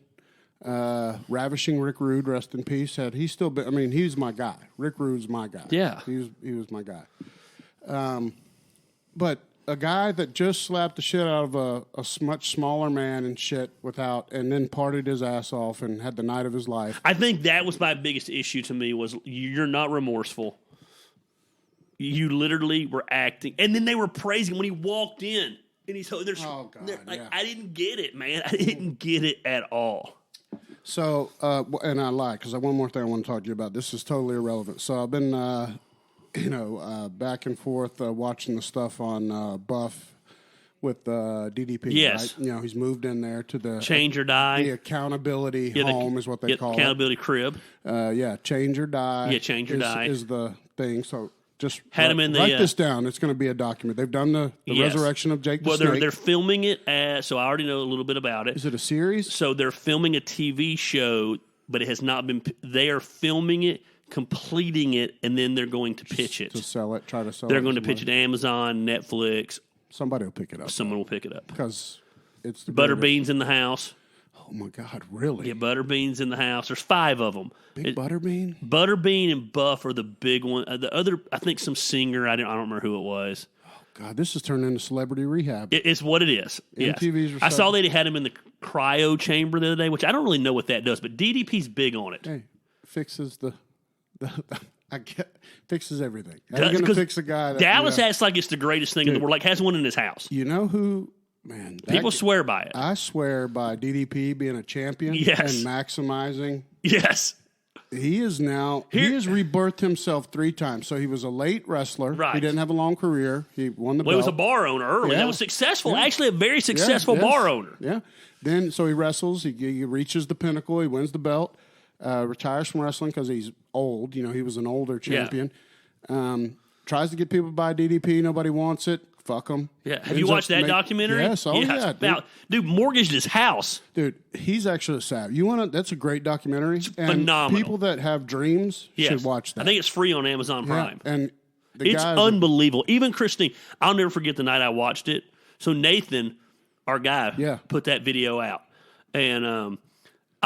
[SPEAKER 1] Ravishing Rick Rude, rest in peace. He's still been, I mean, he's my guy. Rick Rude's my guy.
[SPEAKER 2] Yeah.
[SPEAKER 1] He was my guy. But a guy that just slapped the shit out of a much smaller man and shit and then partied his ass off and had the night of his life.
[SPEAKER 2] I think that was my biggest issue to me was you're not remorseful. You literally were acting. And then they were praising when he walked in. And he's I didn't get it, man. I didn't get it at all.
[SPEAKER 1] So, and I lied because one more thing I want to talk to you about. This is totally irrelevant. So I've been... back and forth watching the stuff on Buff with DDP.
[SPEAKER 2] Yes.
[SPEAKER 1] Right? He's moved in there to the
[SPEAKER 2] Change or Die.
[SPEAKER 1] The accountability home is what they call
[SPEAKER 2] accountability crib.
[SPEAKER 1] Change or Die.
[SPEAKER 2] Yeah, Change or Die
[SPEAKER 1] is the thing. So just
[SPEAKER 2] had him in
[SPEAKER 1] write this down. It's going to be a document. They've done the resurrection of Jake the Snake.
[SPEAKER 2] They're filming it, so I already know a little bit about it.
[SPEAKER 1] Is it a series?
[SPEAKER 2] So they're filming a TV show, but it has not been. They are filming it, completing it, and then they're going to pitch it.
[SPEAKER 1] To sell it, try to sell it.
[SPEAKER 2] They're going to pitch it to Amazon, Netflix.
[SPEAKER 1] Somebody will pick it up.
[SPEAKER 2] Someone will pick it up.
[SPEAKER 1] Because it's the
[SPEAKER 2] Butterbean's in the house.
[SPEAKER 1] Oh, my God, really?
[SPEAKER 2] Yeah, Butterbean's in the house. There's 5 of them.
[SPEAKER 1] Butterbean?
[SPEAKER 2] Butterbean and Buff are the big one. The other, I think some singer, I don't remember who it was.
[SPEAKER 1] Oh, God, this has turned into celebrity rehab.
[SPEAKER 2] It's what it is. Yes.
[SPEAKER 1] MTV's
[SPEAKER 2] I saw they had him in the cryo chamber the other day, which I don't really know what that does, but DDP's big on it.
[SPEAKER 1] Hey, fixes fixes everything. How are you going to fix a guy?
[SPEAKER 2] Dallas acts like it's the greatest thing in the world, like has one in his house.
[SPEAKER 1] You know who, man?
[SPEAKER 2] People swear by it.
[SPEAKER 1] I swear by DDP being a champion and maximizing.
[SPEAKER 2] Yes.
[SPEAKER 1] He is now, he has rebirthed himself 3 times. So he was a late wrestler.
[SPEAKER 2] Right.
[SPEAKER 1] He didn't have a long career. He won the belt.
[SPEAKER 2] He was a bar owner early. That was successful.
[SPEAKER 1] Yeah.
[SPEAKER 2] Actually, a very successful bar owner.
[SPEAKER 1] Yeah. Then, so he wrestles. He reaches the pinnacle. He wins the belt. Retires from wrestling because he's old. You know, he was an older champion. Tries to get people to buy DDP. Nobody wants it. Fuck him.
[SPEAKER 2] Yeah. Have you watched that documentary?
[SPEAKER 1] Yes. Oh, yeah.
[SPEAKER 2] Dude mortgaged his house.
[SPEAKER 1] Dude, he's actually a savage. That's a great documentary. It's
[SPEAKER 2] phenomenal.
[SPEAKER 1] People that have dreams should watch that.
[SPEAKER 2] I think it's free on Amazon Prime.
[SPEAKER 1] And
[SPEAKER 2] it's unbelievable. Even Christine, I'll never forget the night I watched it. So Nathan, our guy, put that video out. And I'll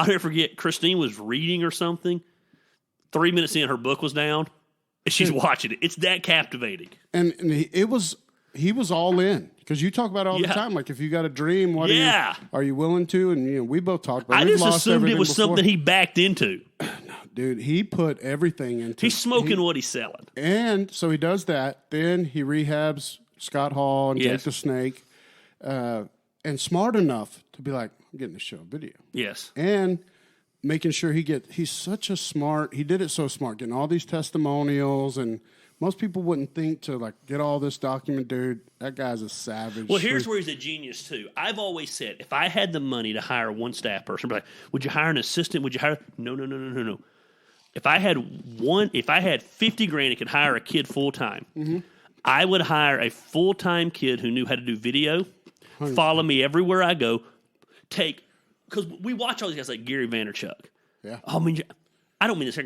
[SPEAKER 2] never forget, Christine was reading or something. 3 minutes in, her book was down. And she's watching it. It's that captivating.
[SPEAKER 1] And he was all in, because you talk about it all the time. Like, if you got a dream, what are you willing to? And we both talked about it.
[SPEAKER 2] I just assumed it was something he backed into.
[SPEAKER 1] No, dude, he put everything into.
[SPEAKER 2] He's smoking what he's selling.
[SPEAKER 1] And so he does that. Then he rehabs Scott Hall and Jake the Snake, and smart enough to be like, I'm getting this show video.
[SPEAKER 2] Yes.
[SPEAKER 1] And making sure he's such a smart. He did it so smart, getting all these testimonials, and most people wouldn't think to like get all this document, dude. That guy's a savage.
[SPEAKER 2] Well, here's where he's a genius too. I've always said, if I had the money to hire one staff person, I'd be like, would you hire an assistant? Would you hire? No. If I had $50,000 and could hire a kid full time, I would hire a full time kid who knew how to do video, follow me everywhere I go, because we watch all these guys like Gary Vaynerchuk.
[SPEAKER 1] Yeah.
[SPEAKER 2] I mean, I don't mean this.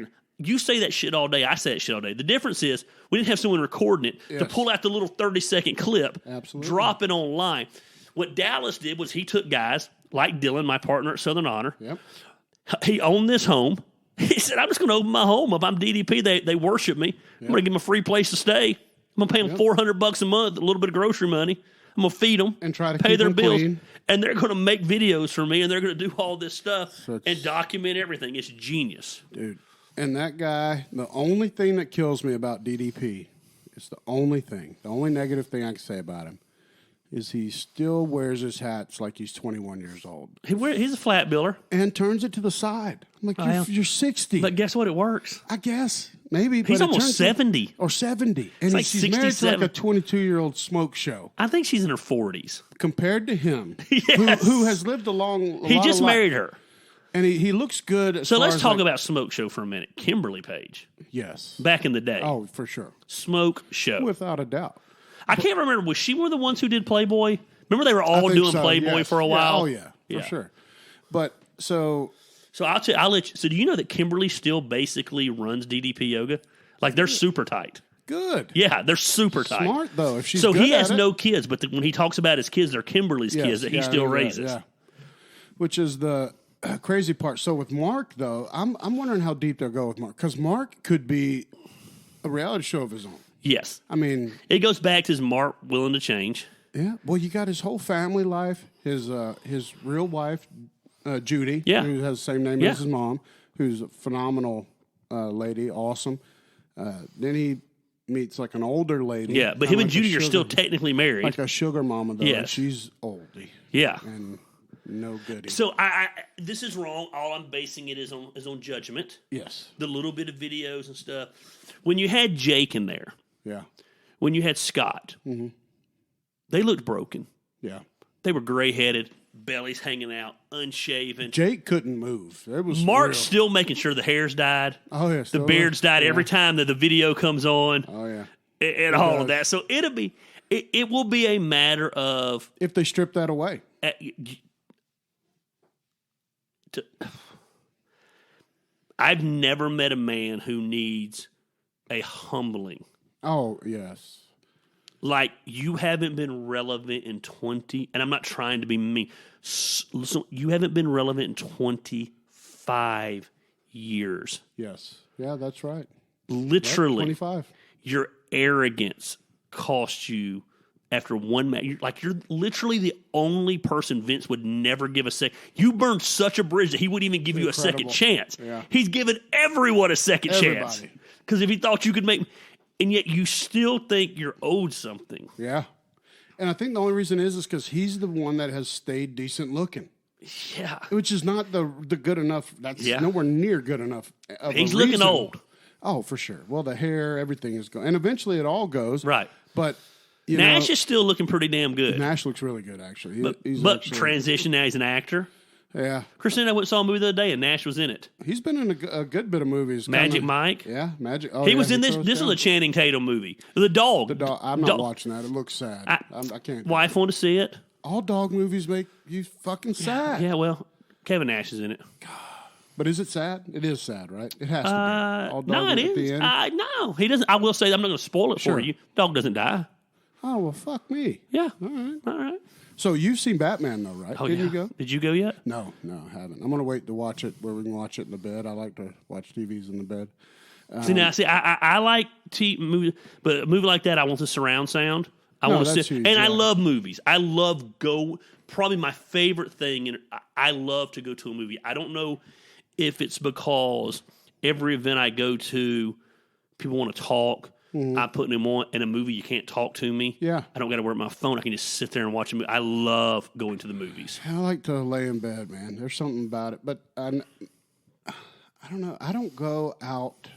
[SPEAKER 2] You say that shit all day. I say that shit all day. The difference is we didn't have someone recording it to pull out the little 30-second clip, drop it online. What Dallas did was he took guys like Dylan, my partner at Southern Honor.
[SPEAKER 1] Yep.
[SPEAKER 2] He owned this home. He said, I'm just going to open my home up. I'm DDP. They worship me. I'm going to give them a free place to stay. I'm going to pay them $400 a month, a little bit of grocery money. I'm going to feed them
[SPEAKER 1] and try to
[SPEAKER 2] pay
[SPEAKER 1] keep
[SPEAKER 2] their
[SPEAKER 1] them
[SPEAKER 2] bills.
[SPEAKER 1] Clean.
[SPEAKER 2] And they're going to make videos for me, and they're going to do all this stuff and document everything. It's genius.
[SPEAKER 1] Dude. And that guy, the only thing that kills me about DDP, it's the only negative thing I can say about him, is he still wears his hats like he's 21 years old.
[SPEAKER 2] He's a flat biller.
[SPEAKER 1] And turns it to the side. I'm like, you're 60.
[SPEAKER 2] But guess what? It works.
[SPEAKER 1] I guess. Maybe.
[SPEAKER 2] He's almost 70.
[SPEAKER 1] Or 70. And
[SPEAKER 2] like
[SPEAKER 1] she's married to like a 22-year-old smoke show.
[SPEAKER 2] I think she's in her 40s.
[SPEAKER 1] Compared to him, who has lived a long
[SPEAKER 2] He just married her.
[SPEAKER 1] And he looks good.
[SPEAKER 2] So let's talk about Smoke Show for a minute. Kimberly Page.
[SPEAKER 1] Yes.
[SPEAKER 2] Back in the day.
[SPEAKER 1] Oh, for sure.
[SPEAKER 2] Smoke Show.
[SPEAKER 1] Without a doubt.
[SPEAKER 2] I can't remember. Was she one of the ones who did Playboy? Remember they were all doing Playboy for a while?
[SPEAKER 1] For sure. But so
[SPEAKER 2] I'll let you. So do you know that Kimberly still basically runs DDP Yoga? Like they're super tight.
[SPEAKER 1] Good.
[SPEAKER 2] Yeah, they're super tight.
[SPEAKER 1] Smart though. If she's
[SPEAKER 2] so
[SPEAKER 1] good
[SPEAKER 2] he has
[SPEAKER 1] at it.
[SPEAKER 2] no kids, but when he talks about his kids, they're Kimberly's kids that he still raises.
[SPEAKER 1] Yeah. Which is the crazy part. So with Mark though, I'm wondering how deep they'll go with Mark, because Mark could be a reality show of his own.
[SPEAKER 2] Yes.
[SPEAKER 1] I mean,
[SPEAKER 2] it goes back to his Mark willing to change.
[SPEAKER 1] Yeah. Well, you got his whole family life. His real wife, Judy, who has the same name as his mom, who's a phenomenal lady, awesome. Then he meets like an older lady.
[SPEAKER 2] Yeah, but him and Judy are still technically married.
[SPEAKER 1] Like a sugar mama, though.
[SPEAKER 2] Yeah.
[SPEAKER 1] She's oldie.
[SPEAKER 2] Yeah.
[SPEAKER 1] And no goodie.
[SPEAKER 2] So this is wrong. All I'm basing it is on judgment.
[SPEAKER 1] Yes.
[SPEAKER 2] The little bit of videos and stuff. When you had Jake in there.
[SPEAKER 1] Yeah.
[SPEAKER 2] When you had Scott. Mm-hmm. They looked broken.
[SPEAKER 1] Yeah.
[SPEAKER 2] They were gray-headed, bellies hanging out, unshaven.
[SPEAKER 1] Jake couldn't move. It was
[SPEAKER 2] Mark's still making sure the hair's dyed.
[SPEAKER 1] Oh, yeah.
[SPEAKER 2] The beard's dyed every time that the video comes on.
[SPEAKER 1] Oh, yeah.
[SPEAKER 2] And all of that. So it will be a matter of...
[SPEAKER 1] If they strip that away.
[SPEAKER 2] I've never met a man who needs a humbling.
[SPEAKER 1] Oh, yes.
[SPEAKER 2] Like, you haven't been relevant in 20, and I'm not trying to be mean. So you haven't been relevant in 25 years.
[SPEAKER 1] Yes. Yeah, that's right.
[SPEAKER 2] Literally.
[SPEAKER 1] Yep, 25.
[SPEAKER 2] Your arrogance cost you after one match. You're literally the only person Vince would never give a second. You burned such a bridge that he wouldn't even give you a second chance.
[SPEAKER 1] Yeah.
[SPEAKER 2] He's given everyone a second chance. Because if he thought you could make... And yet you still think you're owed something.
[SPEAKER 1] Yeah. And I think the only reason is because he's the one that has stayed decent looking.
[SPEAKER 2] Yeah.
[SPEAKER 1] Which is not the good enough. That's nowhere near good enough.
[SPEAKER 2] He's looking old.
[SPEAKER 1] Oh, for sure. Well, the hair, everything is going. And eventually it all goes.
[SPEAKER 2] Right.
[SPEAKER 1] But...
[SPEAKER 2] Nash is still looking pretty damn good.
[SPEAKER 1] Nash looks really good, actually.
[SPEAKER 2] But transition now, he's an actor.
[SPEAKER 1] Yeah.
[SPEAKER 2] Christina, I went and saw a movie the other day, and Nash was in it.
[SPEAKER 1] He's been in a good bit of movies.
[SPEAKER 2] Magic Mike.
[SPEAKER 1] Yeah, Magic. Oh,
[SPEAKER 2] he was in this. This is a Channing Tatum movie. The dog.
[SPEAKER 1] The dog. I'm not watching that. It looks sad. I can't.
[SPEAKER 2] Wife want to see it.
[SPEAKER 1] All dog movies make you fucking sad.
[SPEAKER 2] Yeah, well, Kevin Nash is in it.
[SPEAKER 1] But is it sad? It is sad, right? It has to be. All
[SPEAKER 2] no, it is. No, he doesn't. I will say, I'm not going to spoil it for you. Dog doesn't die.
[SPEAKER 1] Oh, well, fuck me.
[SPEAKER 2] Yeah.
[SPEAKER 1] All
[SPEAKER 2] right.
[SPEAKER 1] So you've seen Batman, though, right?
[SPEAKER 2] Oh,
[SPEAKER 1] Didn't you go?
[SPEAKER 2] Did you go yet?
[SPEAKER 1] No, I haven't. I'm going to wait to watch it where we can watch it in the bed. I like to watch TVs in the bed.
[SPEAKER 2] I like movies, but a movie like that, I want the surround sound. I want to sit. I love movies. Probably my favorite thing, and I love to go to a movie. I don't know if it's because every event I go to, people want to talk. I put them on in a movie. You can't talk to me.
[SPEAKER 1] Yeah,
[SPEAKER 2] I don't got to worry my phone. I can just sit there and watch a movie. I love going to the movies.
[SPEAKER 1] I like to lay in bed, man. There's something about it, but I don't know. I don't go out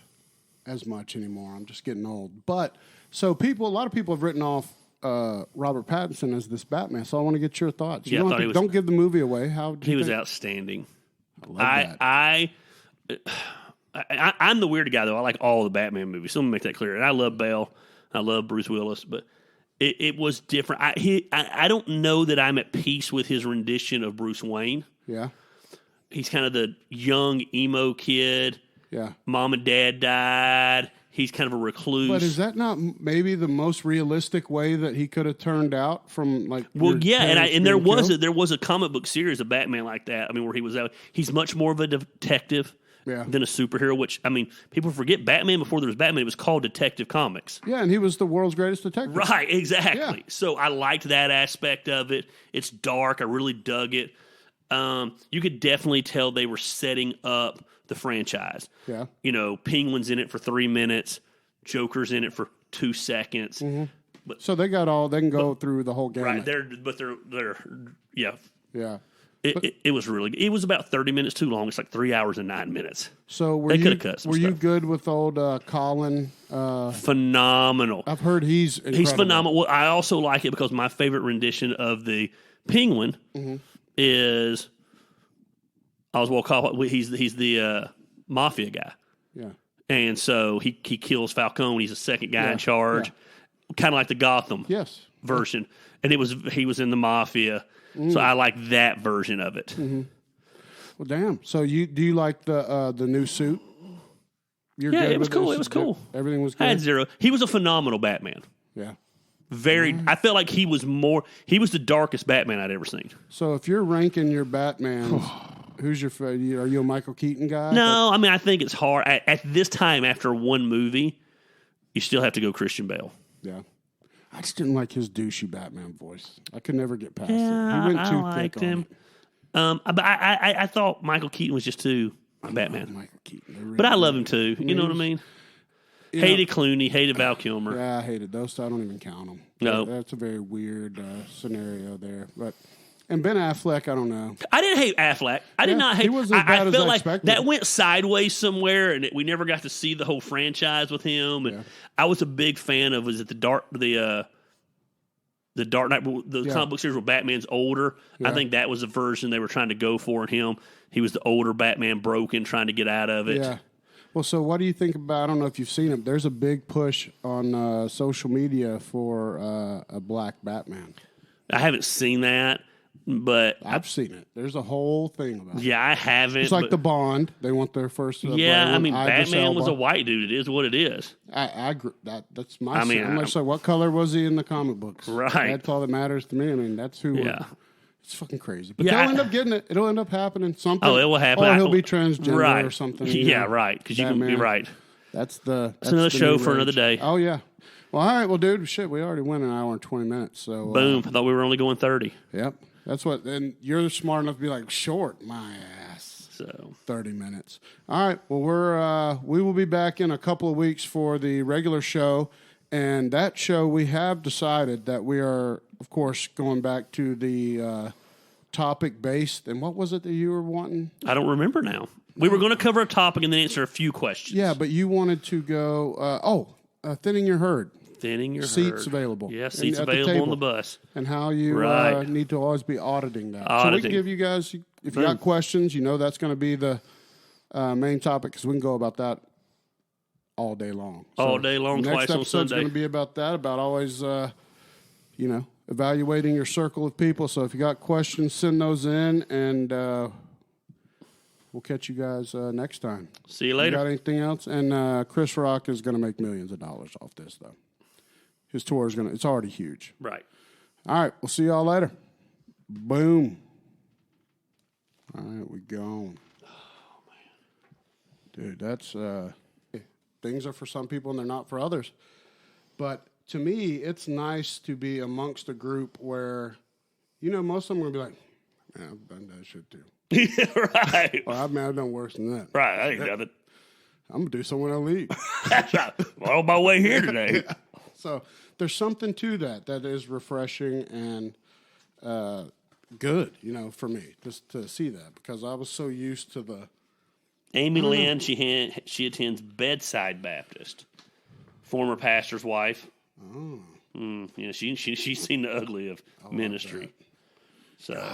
[SPEAKER 1] as much anymore. I'm just getting old. But a lot of people have written off Robert Pattinson as this Batman. So I want to get your thoughts. Don't give the movie away.
[SPEAKER 2] He was outstanding.
[SPEAKER 1] I love that.
[SPEAKER 2] I'm the weird guy, though. I like all the Batman movies. So let me make that clear. And I love Bale. I love Bruce Willis. But it was different. I don't know that I'm at peace with his rendition of Bruce Wayne.
[SPEAKER 1] Yeah.
[SPEAKER 2] He's kind of the young emo kid.
[SPEAKER 1] Yeah.
[SPEAKER 2] Mom and dad died. He's kind of a recluse.
[SPEAKER 1] But is that not maybe the most realistic way that he could have turned out from like?
[SPEAKER 2] Well, yeah, and there was a comic book series of Batman like that. I mean, where he was out. He's much more of a detective.
[SPEAKER 1] Yeah.
[SPEAKER 2] Than a superhero, which, I mean, people forget Batman before there was Batman, it was called Detective Comics.
[SPEAKER 1] Yeah, and he was the world's greatest detective.
[SPEAKER 2] Right, exactly.
[SPEAKER 1] Yeah.
[SPEAKER 2] So I liked that aspect of it. It's dark. I really dug it. You could definitely tell they were setting up the franchise.
[SPEAKER 1] Yeah.
[SPEAKER 2] Penguin's in it for 3 minutes. Joker's in it for 2 seconds.
[SPEAKER 1] Mm-hmm. So they can go through the whole game.
[SPEAKER 2] Right, they're yeah.
[SPEAKER 1] Yeah.
[SPEAKER 2] It was really good. It was about 30 minutes too long. It's like 3 hours and 9 minutes.
[SPEAKER 1] So were you good with old Colin?
[SPEAKER 2] Phenomenal.
[SPEAKER 1] I've heard he's incredible.
[SPEAKER 2] He's phenomenal. Well, I also like it because my favorite rendition of the Penguin is Oswald Cobblepot. He's the mafia guy.
[SPEAKER 1] Yeah. And
[SPEAKER 2] so he kills Falcone. He's the second guy in charge. Yeah. Kind of like the Gotham version. And he was in the mafia. So I like that version of it.
[SPEAKER 1] Mm-hmm. Well, damn. So do you like the new suit?
[SPEAKER 2] It was cool. It was cool.
[SPEAKER 1] Everything was good.
[SPEAKER 2] I had zero. He was a phenomenal Batman.
[SPEAKER 1] Yeah.
[SPEAKER 2] I felt like he was the darkest Batman I'd ever seen.
[SPEAKER 1] So if you're ranking your Batman, who's your favorite? Are you a Michael Keaton guy?
[SPEAKER 2] No, I mean, I think it's hard. At this time, after one movie, you still have to go Christian Bale.
[SPEAKER 1] Yeah. I just didn't like his douchey Batman voice. I could never get past it.
[SPEAKER 2] He went too
[SPEAKER 1] thick on him.
[SPEAKER 2] But I thought Michael Keaton was just too Batman.
[SPEAKER 1] Michael Keaton. Really
[SPEAKER 2] but I love him too. You know what I mean? Hated Clooney, hated Val Kilmer.
[SPEAKER 1] Yeah, I hated those. I don't even count them.
[SPEAKER 2] No.
[SPEAKER 1] That's a very weird scenario there. And Ben Affleck, I don't know.
[SPEAKER 2] I didn't hate Affleck. I did not hate.
[SPEAKER 1] He wasn't as bad
[SPEAKER 2] I felt
[SPEAKER 1] as
[SPEAKER 2] like
[SPEAKER 1] expected.
[SPEAKER 2] that went sideways somewhere, and we never got to see the whole franchise with him. And I was a big fan of the Dark Knight, the comic book series where Batman's older. Yeah. I think that was the version they were trying to go for in him. He was the older Batman, broken, trying to get out of it.
[SPEAKER 1] Yeah. Well, so what do you think about? I don't know if you've seen it. There's a big push on social media for a black Batman.
[SPEAKER 2] I haven't seen that. But
[SPEAKER 1] I've seen it. There's a whole thing about it.
[SPEAKER 2] Yeah, I haven't.
[SPEAKER 1] It's like the Bond. They want their first.
[SPEAKER 2] I mean, Batman was a white dude. It is what it is.
[SPEAKER 1] I agree. That's my. I'm like, what color was he in the comic books?
[SPEAKER 2] Right.
[SPEAKER 1] That's all that matters to me. I mean, that's who.
[SPEAKER 2] Yeah.
[SPEAKER 1] It's fucking crazy. But they'll end up getting it. It'll end up happening. Something.
[SPEAKER 2] Oh, it will happen.
[SPEAKER 1] Or he'll be transgender or something.
[SPEAKER 2] Yeah, right. Because you can be right.
[SPEAKER 1] That's
[SPEAKER 2] another show for another day.
[SPEAKER 1] Oh yeah. Well, all right. Well, dude, shit, we already went an hour and 20 minutes. So
[SPEAKER 2] Boom. I thought we were only going 30.
[SPEAKER 1] Yep. That's what. And you're smart enough to be like, short my ass.
[SPEAKER 2] So
[SPEAKER 1] 30 minutes. All right. Well, we will be back in a couple of weeks for the regular show. And that show, we have decided that we are, of course, going back to the topic based. And what was it that you were wanting?
[SPEAKER 2] I don't remember now. We were going to cover a topic and then answer a few questions.
[SPEAKER 1] Yeah, but you wanted to go, thinning your herd.
[SPEAKER 2] Thinning your
[SPEAKER 1] Seats
[SPEAKER 2] herd.
[SPEAKER 1] available.
[SPEAKER 2] Yeah, seats available on the bus.
[SPEAKER 1] And how you need to always be auditing that. So we can give you guys, if you got questions, that's going to be the main topic because we can go about that all day long. So
[SPEAKER 2] all day long, twice on Sunday.
[SPEAKER 1] Next episode's going to be about that, about always, evaluating your circle of people. So if you got questions, send those in, and we'll catch you guys next time.
[SPEAKER 2] See you later.
[SPEAKER 1] You got anything else? And Chris Rock is going to make millions of dollars off this, though. His tour is it's already huge.
[SPEAKER 2] Right.
[SPEAKER 1] All right. We'll see y'all later. Boom. All right. We gone. Oh, man. Dude, that's, things are for some people and they're not for others. But to me, it's nice to be amongst a group where, most of them are going to be like, man, I've done that shit too.
[SPEAKER 2] Yeah, right.
[SPEAKER 1] Or I've done worse than that.
[SPEAKER 2] Right. I ain't done it.
[SPEAKER 1] I'm going to do something when I leave.
[SPEAKER 2] That's right. I'm on my way here today.
[SPEAKER 1] Yeah. So there's something to that is refreshing and good, for me, just to see that, because I was so used to the...
[SPEAKER 2] Amy Lynn, she attends Bedside Baptist, former pastor's wife.
[SPEAKER 1] Oh.
[SPEAKER 2] She's seen the ugly of ministry. So...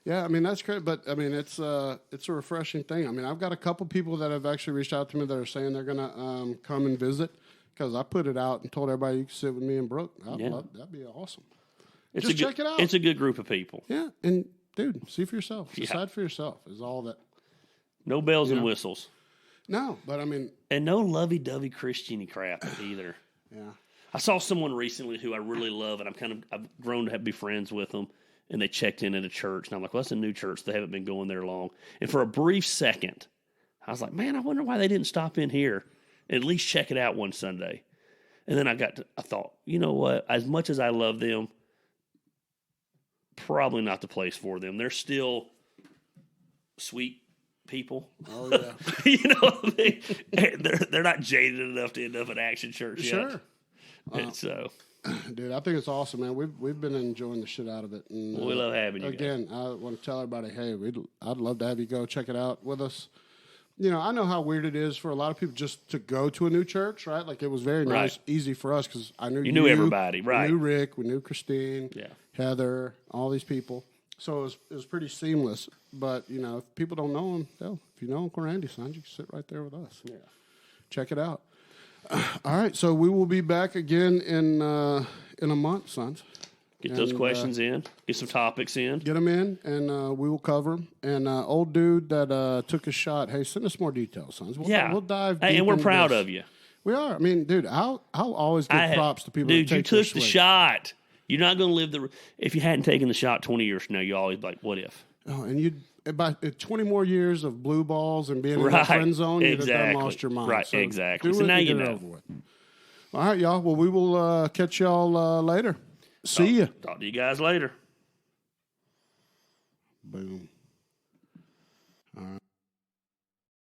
[SPEAKER 1] Yeah, that's great, but it's a refreshing thing. I've got a couple people that have actually reached out to me that are saying they're gonna come and visit, because I put it out and told everybody you can sit with me and Brooke. That'd be awesome. Check it out.
[SPEAKER 2] It's a good group of people.
[SPEAKER 1] Yeah, and dude, see for yourself. Decide for yourself is all that.
[SPEAKER 2] No bells and whistles.
[SPEAKER 1] No, but
[SPEAKER 2] and no lovey-dovey Christian-y crap either.
[SPEAKER 1] Yeah,
[SPEAKER 2] I saw someone recently who I really love, and I've grown to be friends with them. And they checked in at a church. And I'm like, well, that's a new church. They haven't been going there long. And for a brief second, I was like, man, I wonder why they didn't stop in here and at least check it out one Sunday. And then I thought, you know what? As much as I love them, probably not the place for them. They're still sweet people.
[SPEAKER 1] Oh, yeah.
[SPEAKER 2] They're not jaded enough to end up at Action Church yet.
[SPEAKER 1] Sure.
[SPEAKER 2] And so...
[SPEAKER 1] Dude, I think it's awesome, man. We've been enjoying the shit out of it. And,
[SPEAKER 2] we love having you.
[SPEAKER 1] Again, I want to tell everybody, hey, I'd love to have you go check it out with us. I know how weird it is for a lot of people just to go to a new church, right? Like, it was very nice, easy for us because I knew you.
[SPEAKER 2] Knew everybody, right?
[SPEAKER 1] We knew Rick, we knew Christine,
[SPEAKER 2] yeah.
[SPEAKER 1] Heather, all these people. So it was pretty seamless. But, if people don't know them, hell, if you know Uncle Randy, son, you can sit right there with us.
[SPEAKER 2] Yeah.
[SPEAKER 1] Check it out. All right, so we will be back again in a month, sons.
[SPEAKER 2] Get those questions in. Get some topics in.
[SPEAKER 1] Get them in, and we will cover them. And old dude that took a shot, hey, send us more details, sons. We'll dive deep
[SPEAKER 2] and we're
[SPEAKER 1] into
[SPEAKER 2] proud
[SPEAKER 1] this.
[SPEAKER 2] of you.
[SPEAKER 1] We are. Dude, I'll always give props to people.
[SPEAKER 2] Dude,
[SPEAKER 1] that take
[SPEAKER 2] you took the shot. You're not going to live the... If you hadn't taken the shot 20 years from now, you always be like, what if?
[SPEAKER 1] Oh, and you'd... About 20 more years of blue balls and being in the friend zone, you'd have lost your mind.
[SPEAKER 2] Right,
[SPEAKER 1] so
[SPEAKER 2] exactly.
[SPEAKER 1] So
[SPEAKER 2] now you know.
[SPEAKER 1] Over with. All right, y'all. Well, we will catch y'all later. See ya.
[SPEAKER 2] Talk to you guys later.
[SPEAKER 1] Boom.